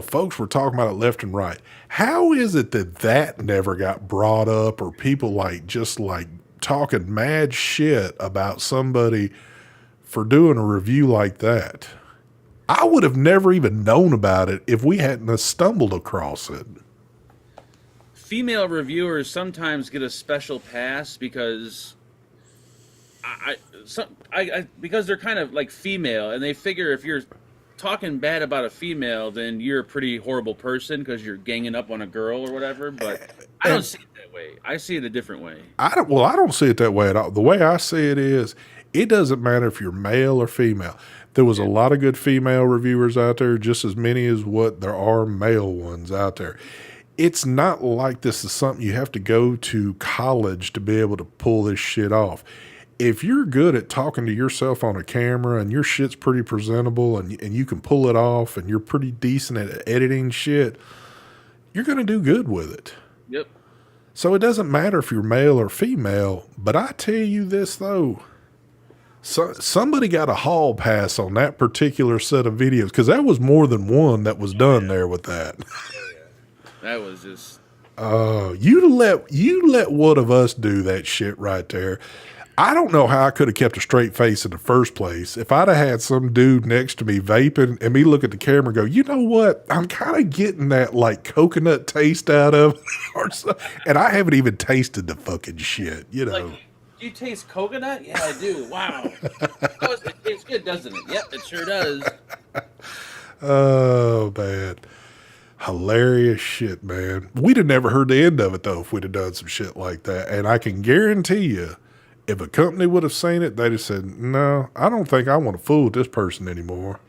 folks were talking about it left and right. How is it that never got brought up, or people just talking mad shit about somebody for doing a review like that? I would have never even known about it if we hadn't have stumbled across it. Female reviewers sometimes get a special pass because because they're kind of like female, and they figure if you're talking bad about a female, then you're a pretty horrible person because you're ganging up on a girl or whatever. But I don't see it that way. I see it a different way. I don't see it that way at all. The way I see it is, it doesn't matter if you're male or female. There was a lot of good female reviewers out there, just as many as what there are male ones out there. It's not like this is something you have to go to college to be able to pull this shit off. If you're good at talking to yourself on a camera and your shit's pretty presentable and you can pull it off and you're pretty decent at editing shit, you're going to do good with it. Yep. So it doesn't matter if you're male or female, but I tell you this though, somebody got a hall pass on that particular set of videos, because that was more than one that was done there with that. That was just. You let one of us do that shit right there. I don't know how I could have kept a straight face in the first place if I'd have had some dude next to me vaping and me look at the camera and go, you know what? I'm kind of getting that coconut taste out of it, or something. And I haven't even tasted the fucking shit, Do you taste coconut? Yeah, I do. Wow. It tastes good, doesn't it? Yep, it sure does. Oh, man. Hilarious shit, man. We'd have never heard the end of it, though, if we'd have done some shit like that. And I can guarantee you, if a company would have seen it, they'd have said, no, I don't think I want to fool with this person anymore.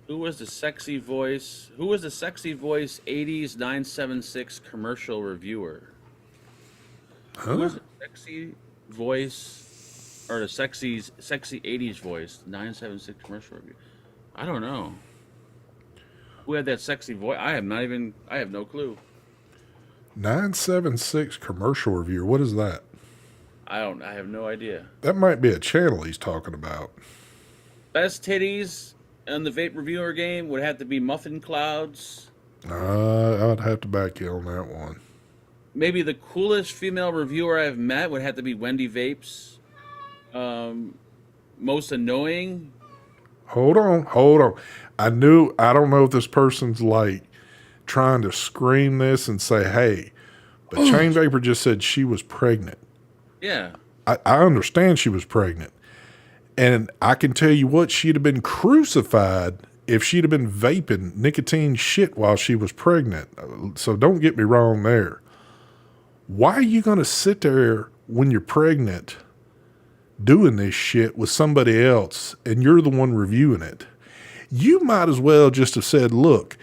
Who was the sexy voice 80s 976 commercial reviewer? Huh? Who was the sexy voice, or the sexy 80s voice 976 commercial review? I don't know. Who had that sexy voice? I have no clue. 976 commercial reviewer. What is that? I have no idea. That might be a channel he's talking about. Best titties in the vape reviewer game would have to be Muffin Clouds. I'd have to back you on that one. Maybe the coolest female reviewer I've met would have to be Wendy Vapes. Most annoying. Hold on. I don't know if this person's trying to scream this and say, hey, but Chain Vapor just said she was pregnant. Yeah. I understand she was pregnant. And I can tell you what, she'd have been crucified if she'd have been vaping nicotine shit while she was pregnant. So don't get me wrong there. Why are you going to sit there when you're pregnant doing this shit with somebody else and you're the one reviewing it? You might as well just have said, look,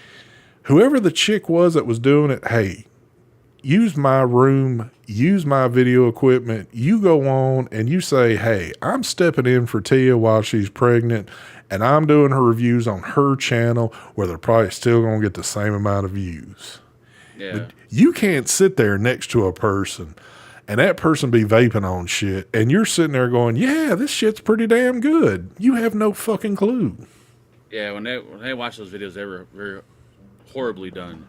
whoever the chick was that was doing it, hey, use my room, use my video equipment. You go on and you say, hey, I'm stepping in for Tia while she's pregnant, and I'm doing her reviews on her channel where they're probably still going to get the same amount of views. Yeah. But you can't sit there next to a person and that person be vaping on shit, and you're sitting there going, yeah, this shit's pretty damn good. You have no fucking clue. Yeah, when they watch those videos, they were very horribly done.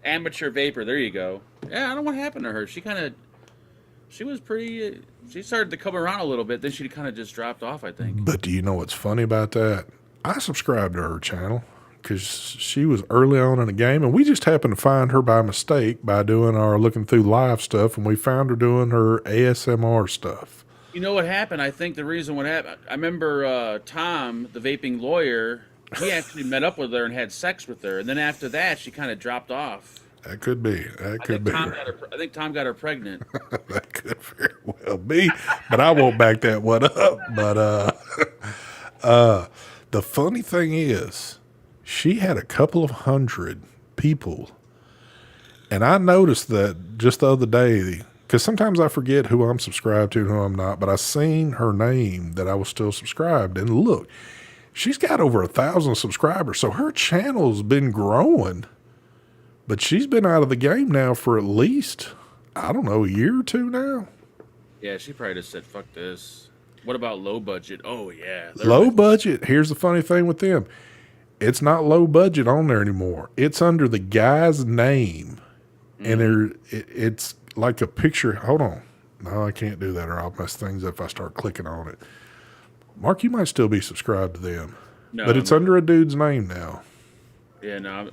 Amateur vapor, there you go. Yeah, I don't know what happened to her. She was pretty, she started to come around a little bit, then she kind of just dropped off, I think. But do you know what's funny about that? I subscribed to her channel because she was early on in the game, and we just happened to find her by mistake by doing our looking through live stuff, and we found her doing her ASMR stuff. You know what happened? I think the reason what happened, I remember Tom, the vaping lawyer, he actually met up with her and had sex with her, and then after that, she kind of dropped off. That could be. That could be. I think Tom got her pregnant. That could very well be, but I won't back that one up. But the funny thing is, she had a couple of hundred people. And I noticed that just the other day, because sometimes I forget who I'm subscribed to and who I'm not, but I seen her name that I was still subscribed. And look, she's got over 1,000 subscribers. So her channel's been growing, but she's been out of the game now for at least, I don't know, a year or two now. Yeah, she probably just said, fuck this. What about low budget? Oh, yeah. Low budget. Here's the funny thing with them. It's not low budget on there anymore. It's under the guy's name. And it's like a picture. Hold on. No, I can't do that or I'll mess things up if I start clicking on it. Mark, you might still be subscribed to them. No, but it's under a dude's name now. Yeah, no,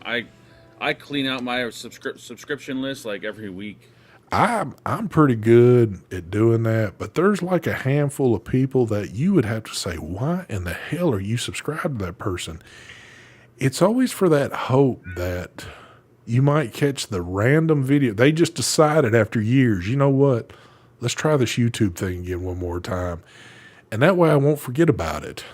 I clean out my subscription list like every week. I'm pretty good at doing that, but there's like a handful of people that you would have to say, why in the hell are you subscribed to that person? It's always for that hope that you might catch the random video. They just decided after years, you know what? Let's try this YouTube thing again one more time. And that way I won't forget about it.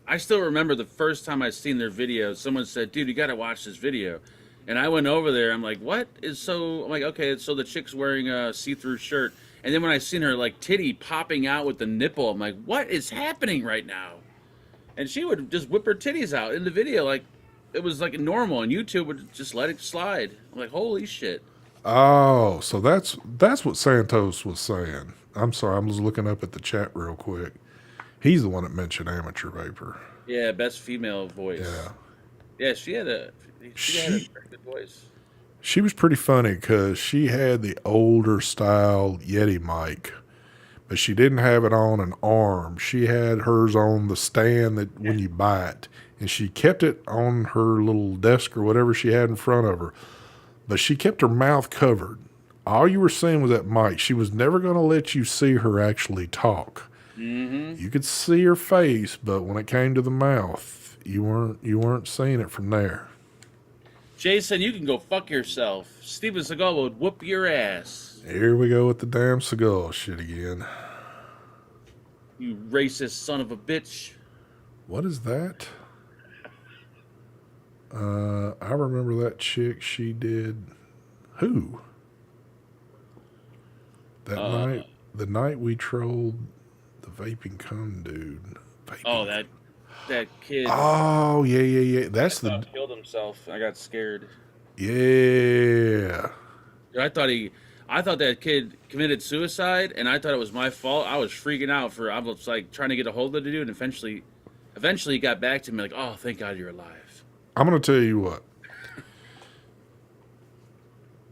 I still remember the first time I seen their video, someone said, dude, you got to watch this video. And I went over there. I'm like, what is so? I'm like, okay, so the chick's wearing a see-through shirt. And then when I seen her like titty popping out with the nipple, I'm like, what is happening right now? And she would just whip her titties out in the video like it was like normal, and YouTube would just let it slide. I'm like, holy shit. Oh, so that's what Santos was saying. I'm sorry, I'm just looking up at the chat real quick. He's the one that mentioned amateur vapor. Yeah, best female voice. Yeah, she had a very good voice. She was pretty funny because she had the older style Yeti mic, but she didn't have it on an arm. She had hers on the stand that when you buy it, and she kept it on her little desk or whatever she had in front of her, but she kept her mouth covered. All you were seeing was that mic. She was never going to let you see her actually talk. Mm-hmm. You could see her face, but when it came to the mouth, you weren't seeing it from there. Jason, you can go fuck yourself. Steven Seagal would whoop your ass. Here we go with the damn Seagal shit again. You racist son of a bitch. What is that? I remember that chick. She did who? That night, the night we trolled the vaping cum dude. Vaping. Oh, that kid. Oh yeah. That's the killed himself. I got scared. Yeah. I thought that kid committed suicide, and I thought it was my fault. I was freaking out I was like trying to get a hold of the dude, and eventually he got back to me like, oh, thank God you're alive. I'm going to tell you what.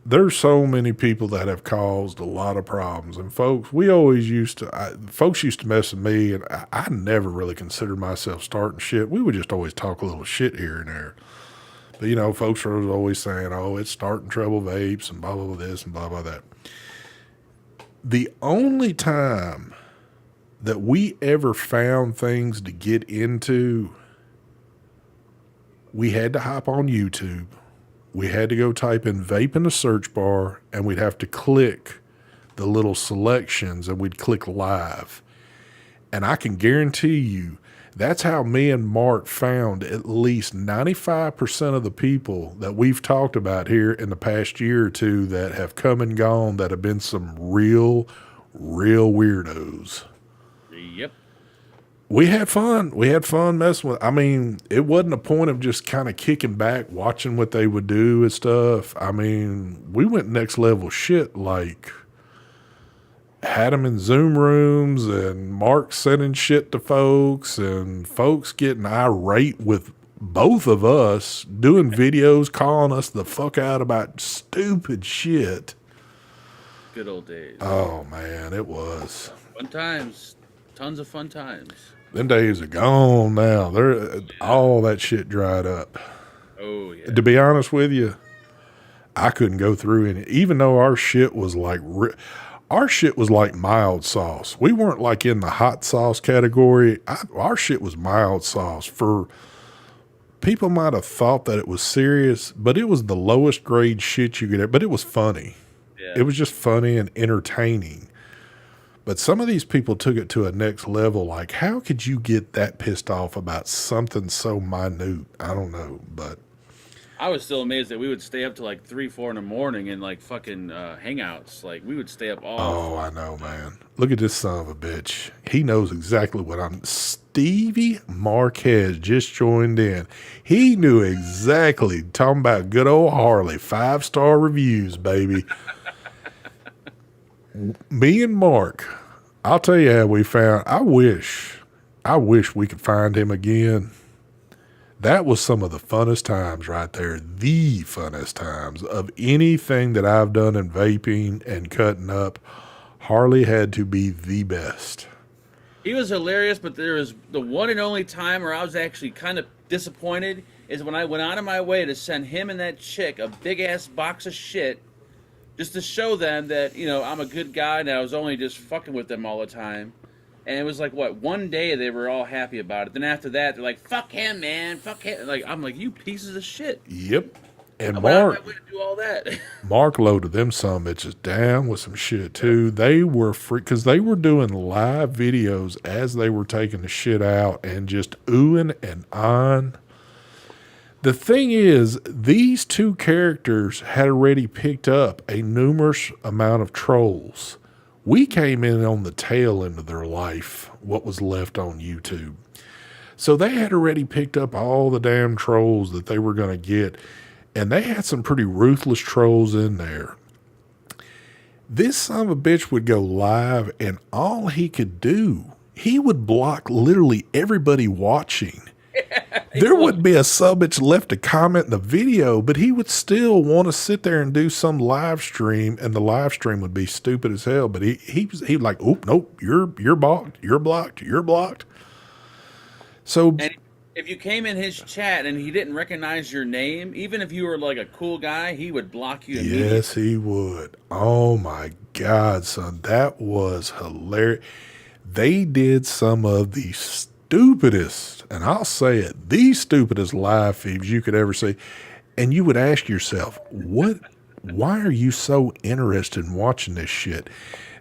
There's so many people that have caused a lot of problems. And folks, folks used to mess with me, and I never really considered myself starting shit. We would just always talk a little shit here and there. But, folks are always saying, oh, it's starting trouble vapes and blah, blah, blah this and blah, blah, that. The only time that we ever found things to get into, we had to hop on YouTube. We had to go type in vape in the search bar, and we'd have to click the little selections, and we'd click live. And I can guarantee you, that's how me and Mark found at least 95% of the people that we've talked about here in the past year or two that have come and gone that have been some real weirdos. Yep. We had fun. We had fun messing with. I mean, it wasn't a point of just kind of kicking back, watching what they would do and stuff. I mean, we went next level shit, like had them in Zoom rooms and Mark sending shit to folks and folks getting irate with both of us, doing videos, calling us the fuck out about stupid shit. Good old days. Oh, man, it was. Fun times. Tons of fun times. Them days are gone now. All that shit dried up. Oh, yeah. To be honest with you, I couldn't go through any, even though our shit was like mild sauce. We weren't like in the hot sauce category. Our shit was mild sauce. For people might have thought that it was serious, but it was the lowest grade shit you could have, but it was funny. Yeah. It was just funny and entertaining. But some of these people took it to a next level. Like, how could you get that pissed off about something so minute? I don't know, but I was still amazed that we would stay up to like 3, 4 in the morning and like fucking hangouts. Like we would stay up all. oh, I know, man. Look at this son of a bitch. He knows exactly what I'm. Stevie Marquez just joined in. He knew exactly. Talking about good old Harley. 5-star reviews, baby. Me and Mark, I'll tell you how we found. I wish we could find him again. That was some of the funnest times right there. The funnest times of anything that I've done in vaping and cutting up. Harley had to be the best. He was hilarious, but there was the one and only time where I was actually kind of disappointed is when I went out of my way to send him and that chick a big ass box of shit just to show them that, you know, I'm a good guy and I was only just fucking with them all the time. And it was like, what, one day they were all happy about it. Then after that, they're like, fuck him, man. Fuck him. Like, I'm like, you pieces of shit. Yep. And I went out of Mark, my way to do all that. Mark loaded them some bitches down with some shit too. They were free because they were doing live videos as they were taking the shit out and just oohing and on. The thing is, these two characters had already picked up a numerous amount of trolls. We came in on the tail end of their life, what was left on YouTube. So they had already picked up all the damn trolls that they were going to get. And they had some pretty ruthless trolls in there. This son of a bitch would go live, and all he could do, he would block literally everybody watching. There wouldn't be a sub bitch left to comment in the video, but he would still want to sit there and do some live stream, and the live stream would be stupid as hell. But he like, oop, nope, you're blocked, you're blocked, you're blocked. So. And if you came in his chat and he didn't recognize your name, even if you were like a cool guy, he would block you immediately. Yes, he would. Oh my God, son. That was hilarious. They did some of the stupidest, and I'll say it, the stupidest live feeds you could ever see. And you would ask yourself, why are you so interested in watching this shit?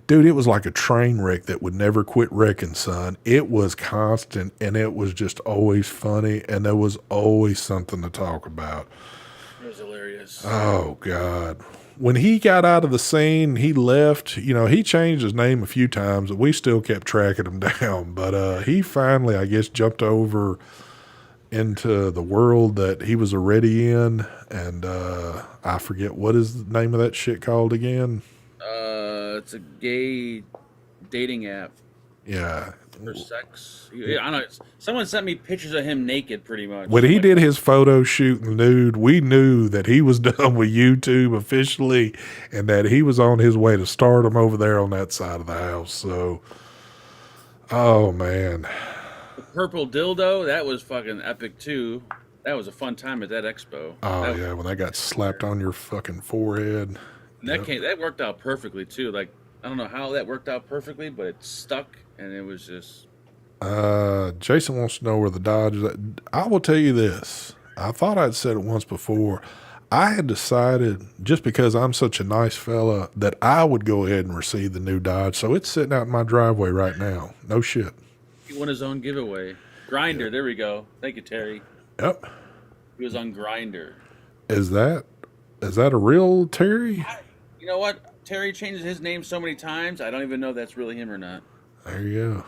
Dude, it was like a train wreck that would never quit wrecking, son. It was constant, and it was just always funny, and there was always something to talk about. It was hilarious. Oh, God. When he got out of the scene, he left. You know, he changed his name a few times, but we still kept tracking him down. But he finally, I guess, jumped over into the world that he was already in, and I forget, what is the name of that shit called again? It's a gay dating app Yeah. for sex. I don't know. Someone sent me pictures of him naked, pretty much. When he did his photo shoot nude, we knew that he was done with YouTube officially and that he was on his way to stardom over there on that side of the house. So, oh, man. The purple dildo, that was fucking epic, too. That was a fun time at that expo. Oh, yeah, when that got slapped on your fucking forehead. And that worked out perfectly, too. Like, I don't know how that worked out perfectly, but it stuck, and it was just... Jason wants to know where the Dodge is at. I will tell you this. I thought I'd said it once before. I had decided, just because I'm such a nice fella, that I would go ahead and receive the new Dodge. So it's sitting out in my driveway right now. No shit. He won his own giveaway. Grinder, there we go. Thank you, Terry. Yep. He was on Grinder. Is that a real Terry? You know what? Terry changes his name so many times, I don't even know if that's really him or not. There you go.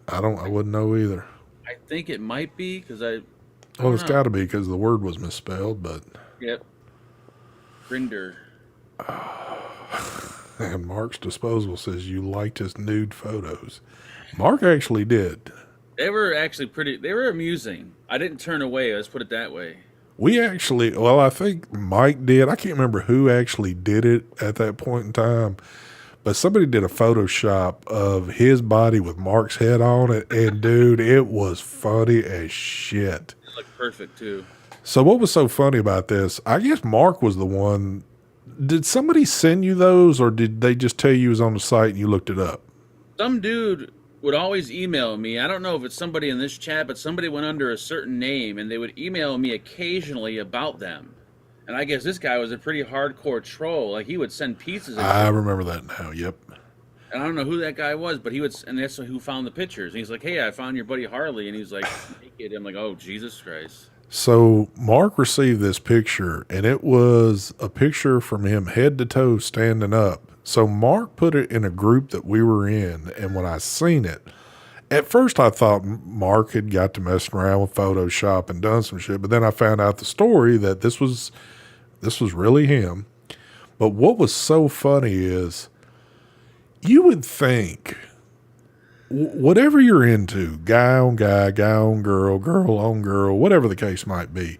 I wouldn't know either. I think it might be, because I Well, it's got to be because the word was misspelled, but... Yep. Grinder. And Mark's Disposal says you liked his nude photos. Mark actually did. They were actually they were amusing. I didn't turn away, let's put it that way. I think Mike did. I can't remember who actually did it at that point in time, but somebody did a Photoshop of his body with Mark's head on it, and dude, it was funny as shit. It looked perfect, too. So what was so funny about this? I guess Mark was the one. Did somebody send you those, or did they just tell you it was on the site and you looked it up? Some dude would always email me. I don't know if it's somebody in this chat, but somebody went under a certain name, and they would email me occasionally about them. And I guess this guy was a pretty hardcore troll. Like, he would send pieces of I remember that now, yep. And I don't know who that guy was, but and that's who found the pictures. And he's like, "Hey, I found your buddy Harley," and he's like naked. I'm like, "Oh, Jesus Christ!" So Mark received this picture, and it was a picture from him head to toe standing up. So Mark put it in a group that we were in, and when I seen it, at first I thought Mark had got to messing around with Photoshop and done some shit, but then I found out the story that this was really him. But what was so funny is you would think whatever you're into, guy on guy, guy on girl, girl on girl, whatever the case might be,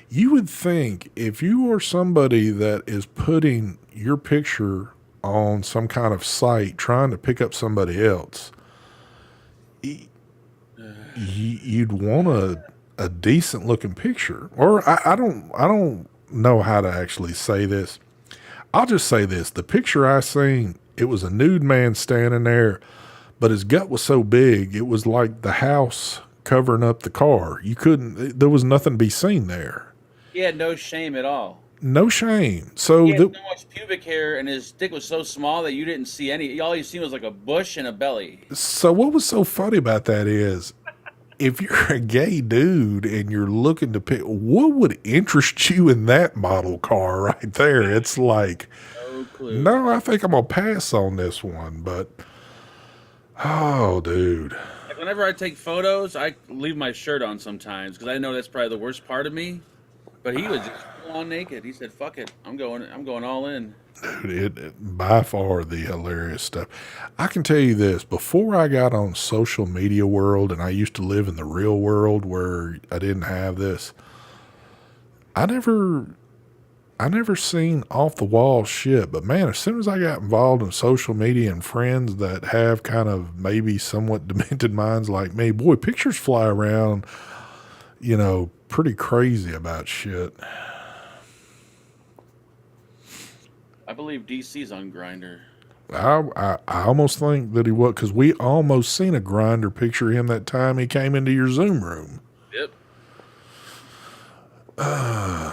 you would think if you are somebody that is putting your picture on some kind of site trying to pick up somebody else, you'd want a decent looking picture. Or I don't know how to actually say this. I'll just say this. The picture I seen, it was a nude man standing there, but his gut was so big, it was like the house covering up the car. There was nothing to be seen there. He had no shame at all. No shame. So he had so much pubic hair, and his dick was so small that you didn't see any. All you seen was like a bush and a belly. So what was so funny about that is, if you're a gay dude and you're looking to pick, what would interest you in that model car right there? It's like, no clue. No, I think I'm gonna pass on this one. But oh, dude. Like whenever I take photos, I leave my shirt on sometimes because I know that's probably the worst part of me. But he was just full on naked. He said, "Fuck it, I'm going all in." Dude, it by far the hilarious stuff. I can tell you this: before I got on social media world, and I used to live in the real world where I didn't have this, I never seen off the wall shit. But man, as soon as I got involved in social media and friends that have kind of maybe somewhat demented minds like me, boy, pictures fly around, pretty crazy about shit. I believe DC's on Grinder. I almost think that he was, because we almost seen a Grinder picture of him that time he came into your Zoom room. Yep. Yeah.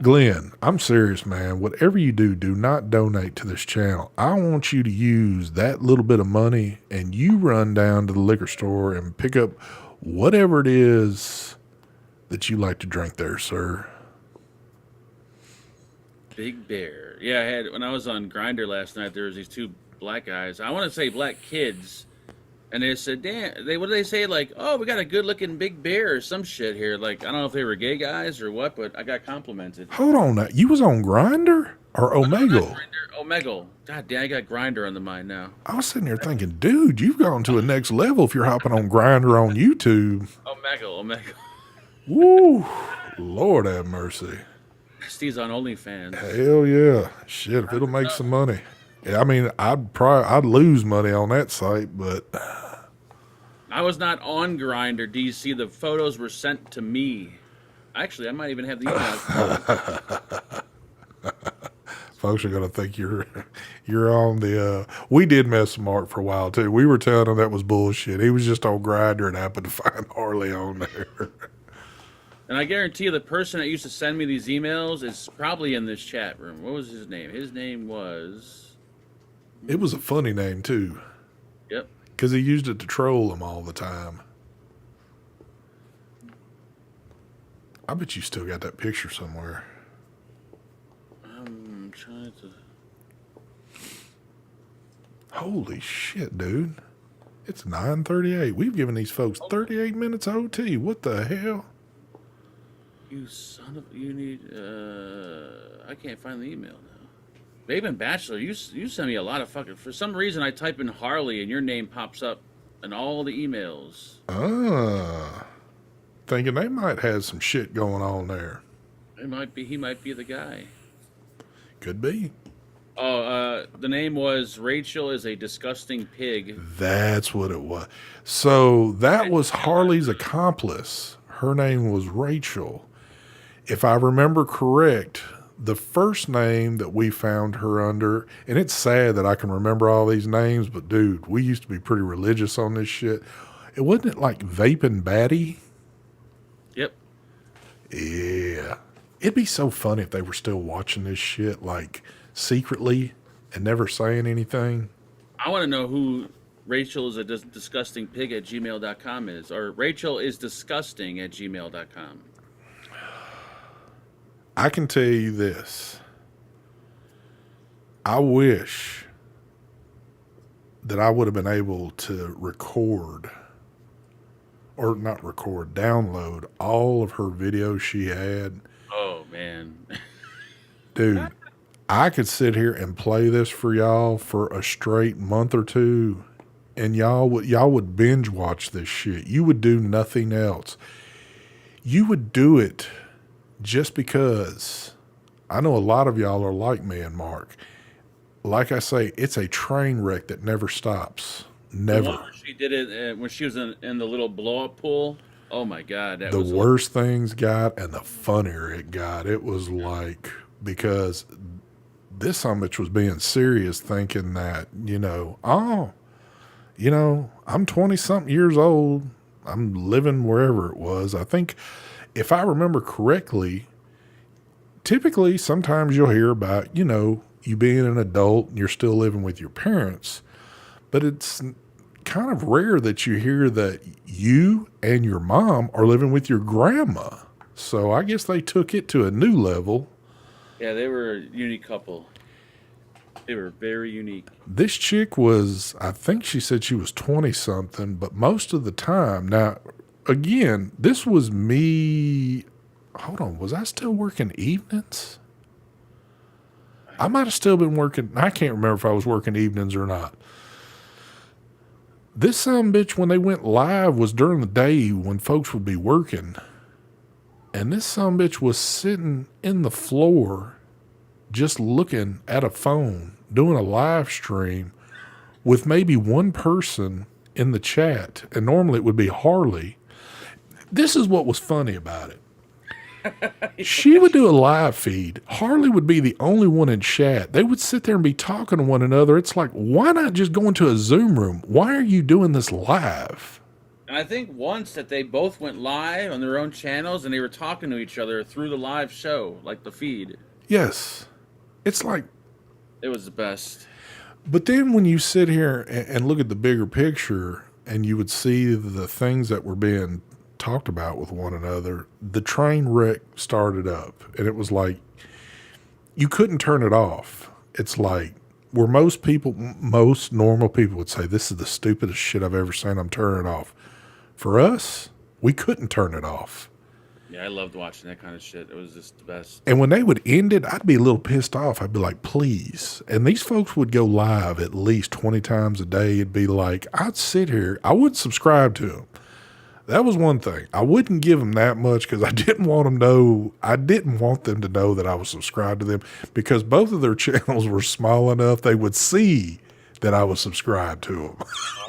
Glenn, I'm serious, man. Whatever you do, do not donate to this channel. I want you to use that little bit of money and you run down to the liquor store and pick up whatever it is that you like to drink there, sir. Big Bear. Yeah, when I was on Grinder last night, there was these two black guys. I want to say black kids. And they said, "Damn," what did they say? Like, "Oh, we got a good-looking Big Bear or some shit here." Like, I don't know if they were gay guys or what, but I got complimented. Hold on, now. You was on Grinder or Omegle? Omegle. God damn, I got Grinder on the mind now. I was sitting there thinking, dude, you've gone to a next level if you're hopping on Grinder on YouTube. Omegle. Woo, Lord have mercy. Steve's on OnlyFans. Hell yeah, shit! If it'll make some money, yeah, I mean, I'd lose money on that site, but I was not on Grinder, DC. The photos were sent to me. Actually, I might even have the email. Folks are gonna think you're on the. We did mess with Mark for a while too. We were telling him that was bullshit. He was just on Grinder and happened to find Harley on there. And I guarantee you the person that used to send me these emails is probably in this chat room. What was his name? His name was... It was a funny name, too. Yep. Because he used it to troll them all the time. I bet you still got that picture somewhere. I'm trying to... Holy shit, dude. It's 9:38. We've given these folks 38 minutes OT. What the hell? You son of... You need... I can't find the email now. Vaping Bachelor, you send me a lot of fucking... For some reason, I type in Harley and your name pops up in all the emails. Thinking they might have some shit going on there. He might be the guy. Could be. Oh, the name was Rachel is a disgusting pig. That's what it was. So that was Harley's accomplice. Her name was Rachel. If I remember correct, the first name that we found her under, and it's sad that I can remember all these names, but dude, we used to be pretty religious on this shit. It wasn't like Vaping Batty. Yep. Yeah. It'd be so funny if they were still watching this shit, like, secretly and never saying anything. I want to know who Rachel is a disgusting pig at gmail.com is, or Rachel is disgusting at gmail.com. I can tell you this. I wish that I would have been able to record, or not record, download all of her videos she had. Oh man. Dude, I could sit here and play this for y'all for a straight month or two, and y'all would binge watch this shit. You would do nothing else. You would do it just because I know a lot of y'all are like me and Mark. Like I say, it's a train wreck that never stops. The Never. one where she did it when she was in the little blow up pool. Oh my god, that The was worse things got and the funnier it got. It was like, because this summit was being serious, thinking that, I'm 20 something years old. I'm living wherever it was. I think, if I remember correctly, typically sometimes you'll hear about, you being an adult and you're still living with your parents, but it's kind of rare that you hear that you and your mom are living with your grandma. So I guess they took it to a new level. Yeah, they were a unique couple. They were very unique. This chick was, I think she said she was 20 something, but most of the time, now, again, this was me. Hold on, was I still working evenings? I might have still been working. I can't remember if I was working evenings or not. This bitch, when they went live, was during the day when folks would be working. And this bitch was sitting in the floor just looking at a phone, doing a live stream with maybe one person in the chat. And normally it would be Harley. This is what was funny about it. She would do a live feed. Harley would be the only one in chat. They would sit there and be talking to one another. It's like, why not just go into a Zoom room? Why are you doing this live? And I think once that they both went live on their own channels and they were talking to each other through the live show, like the feed. Yes. It's like, it was the best. But then when you sit here and look at the bigger picture and you would see the things that were being talked about with one another, the train wreck started up, and it was like you couldn't turn it off. It's like where most normal people would say, this is the stupidest shit I've ever seen, I'm turning it off. For us, we couldn't turn it off. Yeah, I loved watching that kind of shit. It was just the best. And when they would end it, I'd be a little pissed off. I'd be like, please. And these folks would go live at least 20 times a day. It'd be like, I'd sit here, I wouldn't subscribe to them. That was one thing. I wouldn't give them that much because I didn't want them to know that I was subscribed to them, because both of their channels were small enough they would see that I was subscribed to them.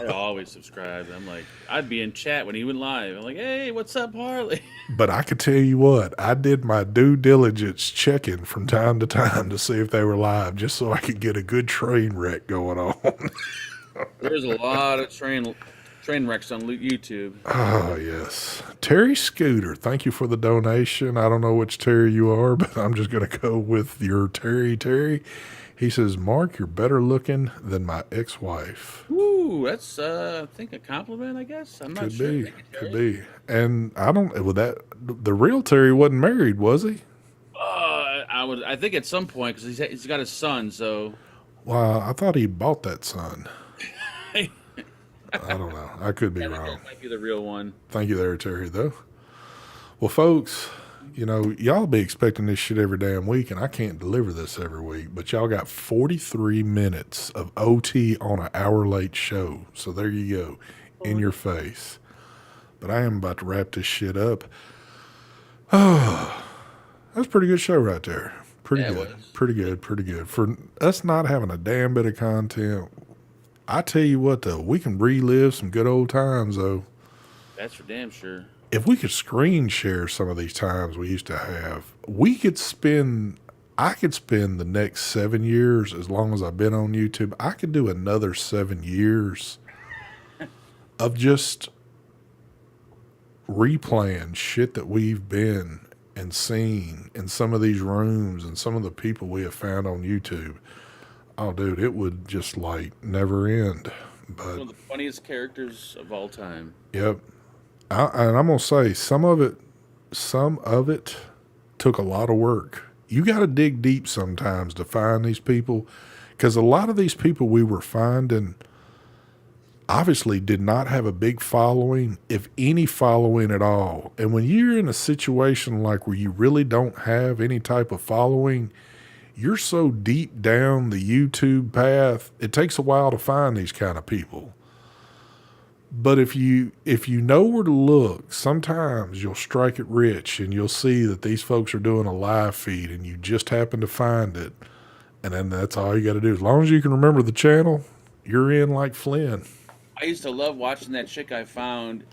I always subscribed. I'm like, I'd be in chat when he went live. I'm like, hey, what's up, Harley? But I could tell you what, I did my due diligence checking from time to time to see if they were live, just so I could get a good train wreck going on. There's a lot of train wrecks on YouTube. Oh, yes. Terry Scooter, thank you for the donation. I don't know which Terry you are, but I'm just going to go with your Terry. He says, Mark, you're better looking than my ex-wife. Ooh, that's, I think, a compliment, I guess. I'm not sure. Could be. And I don't, with that, the real Terry wasn't married, was he? I think at some point, because he's got a son, so. Well, I thought he bought that son. I don't know. I could be wrong. That might be the real one. Thank you there, Terry, though. Well, folks, y'all be expecting this shit every damn week, and I can't deliver this every week, but y'all got 43 minutes of OT on an hour late show. So there you go, in your face. But I am about to wrap this shit up. Oh, that's a pretty good show right there. Pretty good. For us not having a damn bit of content, I tell you what, though, we can relive some good old times, though. That's for damn sure. If we could screen share some of these times we used to have, I could spend the next 7 years, as long as I've been on YouTube, I could do another 7 years of just replaying shit that we've been and seen in some of these rooms and some of the people we have found on YouTube. Oh, dude, it would just like never end. But One of the funniest characters of all time. yep, and I'm gonna say some of it took a lot of work. You got to dig deep sometimes to find these people, because a lot of these people we were finding obviously did not have a big following, if any following at all. And when you're in a situation like where you really don't have any type of following, you're so deep down the YouTube path, it takes a while to find these kind of people. But if you know where to look, sometimes you'll strike it rich and you'll see that these folks are doing a live feed and you just happen to find it. And then that's all you got to do. As long as you can remember the channel, you're in like Flynn. I used to love watching that chick I found.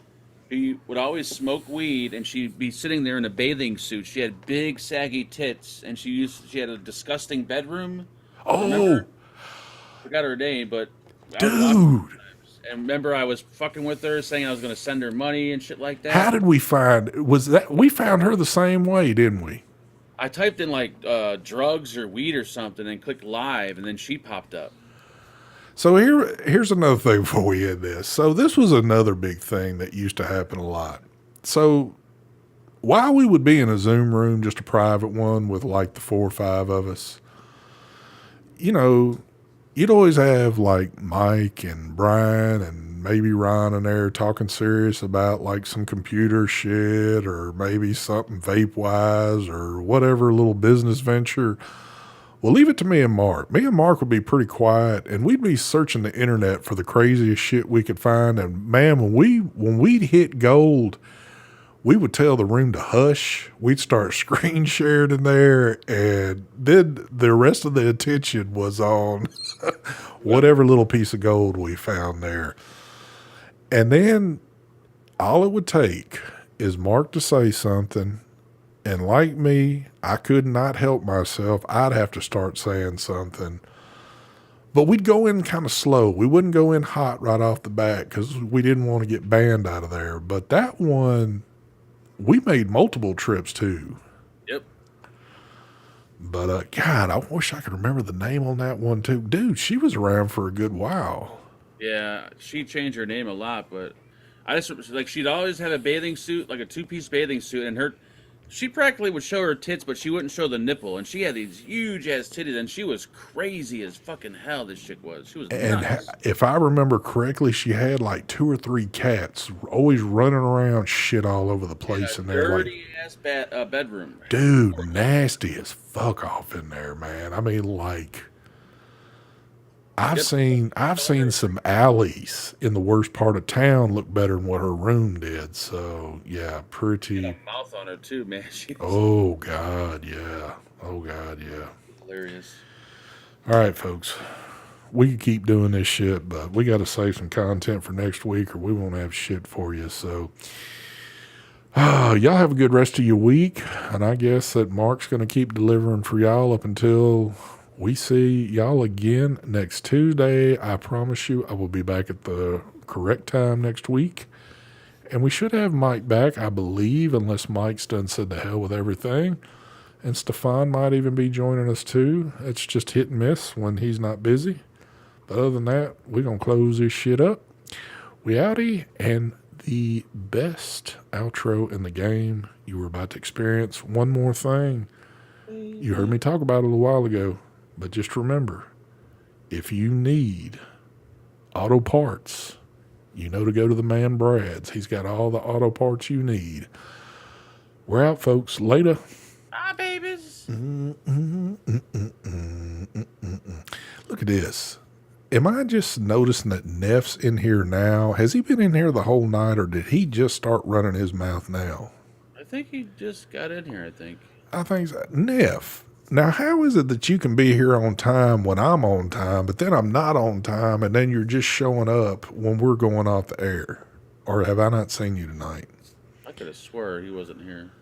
She would always smoke weed, and she'd be sitting there in a bathing suit. She had big, saggy tits, and she had a disgusting bedroom. Oh, Remember? Forgot her name, but I would watch dude. her. And remember, I was fucking with her, saying I was going to send her money and shit like that. How did we find, was that, we found her the same way, didn't we? I typed in like drugs or weed or something, and clicked live, and then she popped up. So here's another thing before we end this. So this was another big thing that used to happen a lot. So while we would be in a Zoom room, just a private one with like the 4 or 5 of us, you know, you'd always have like Mike and Brian and maybe Ron in there talking serious about like some computer shit or maybe something vape wise or whatever little business venture. Well, leave it to me and Mark. Me and Mark would be pretty quiet, and we'd be searching the internet for the craziest shit we could find. And man, when we'd hit gold, we would tell the room to hush. We'd start screen sharing in there, and then the rest of the attention was on whatever little piece of gold we found there. And then all it would take is Mark to say something. And like me, I could not help myself. I'd have to start saying something. But we'd go in kind of slow. We wouldn't go in hot right off the bat because we didn't want to get banned out of there. But that one, we made multiple trips to. Yep. But, God, I wish I could remember the name on that one, too. Dude, she was around for a good while. Yeah, she changed her name a lot, but I just like she'd always have a bathing suit, like a 2-piece bathing suit, and she practically would show her tits, but she wouldn't show the nipple. And she had these huge ass titties, and she was crazy as fucking hell. This chick was. She was nuts. And if I remember correctly, she had like 2 or 3 cats always running around shit all over the place in there. Dirty ass bedroom. Dude, nasty as fuck off in there, man. I mean, like, I've seen some alleys in the worst part of town look better than what her room did. So yeah, pretty. Had a mouth on her too, man. Oh God, yeah. Oh God, yeah. Hilarious. All right, folks. We can keep doing this shit, but we got to save some content for next week, or we won't have shit for you. So, y'all have a good rest of your week, and I guess that Mark's going to keep delivering for y'all up until we see y'all again next Tuesday. I promise you I will be back at the correct time next week. And we should have Mike back, I believe, unless Mike's done said the hell with everything. And Stefan might even be joining us too. It's just hit and miss when he's not busy. But other than that, we're going to close this shit up. We outie, and the best outro in the game you were about to experience. One more thing. You heard me talk about it a little while ago. But just remember, if you need auto parts, you know to go to the man Brad's. He's got all the auto parts you need. We're out, folks. Later. Bye, babies. Look at this. Am I just noticing that Neff's in here now? Has he been in here the whole night, or did he just start running his mouth now? I think he just got in here, I think. I think so. Neff. Now, how is it that you can be here on time when I'm on time, but then I'm not on time, and then you're just showing up when we're going off the air? Or have I not seen you tonight? I could have swore he wasn't here.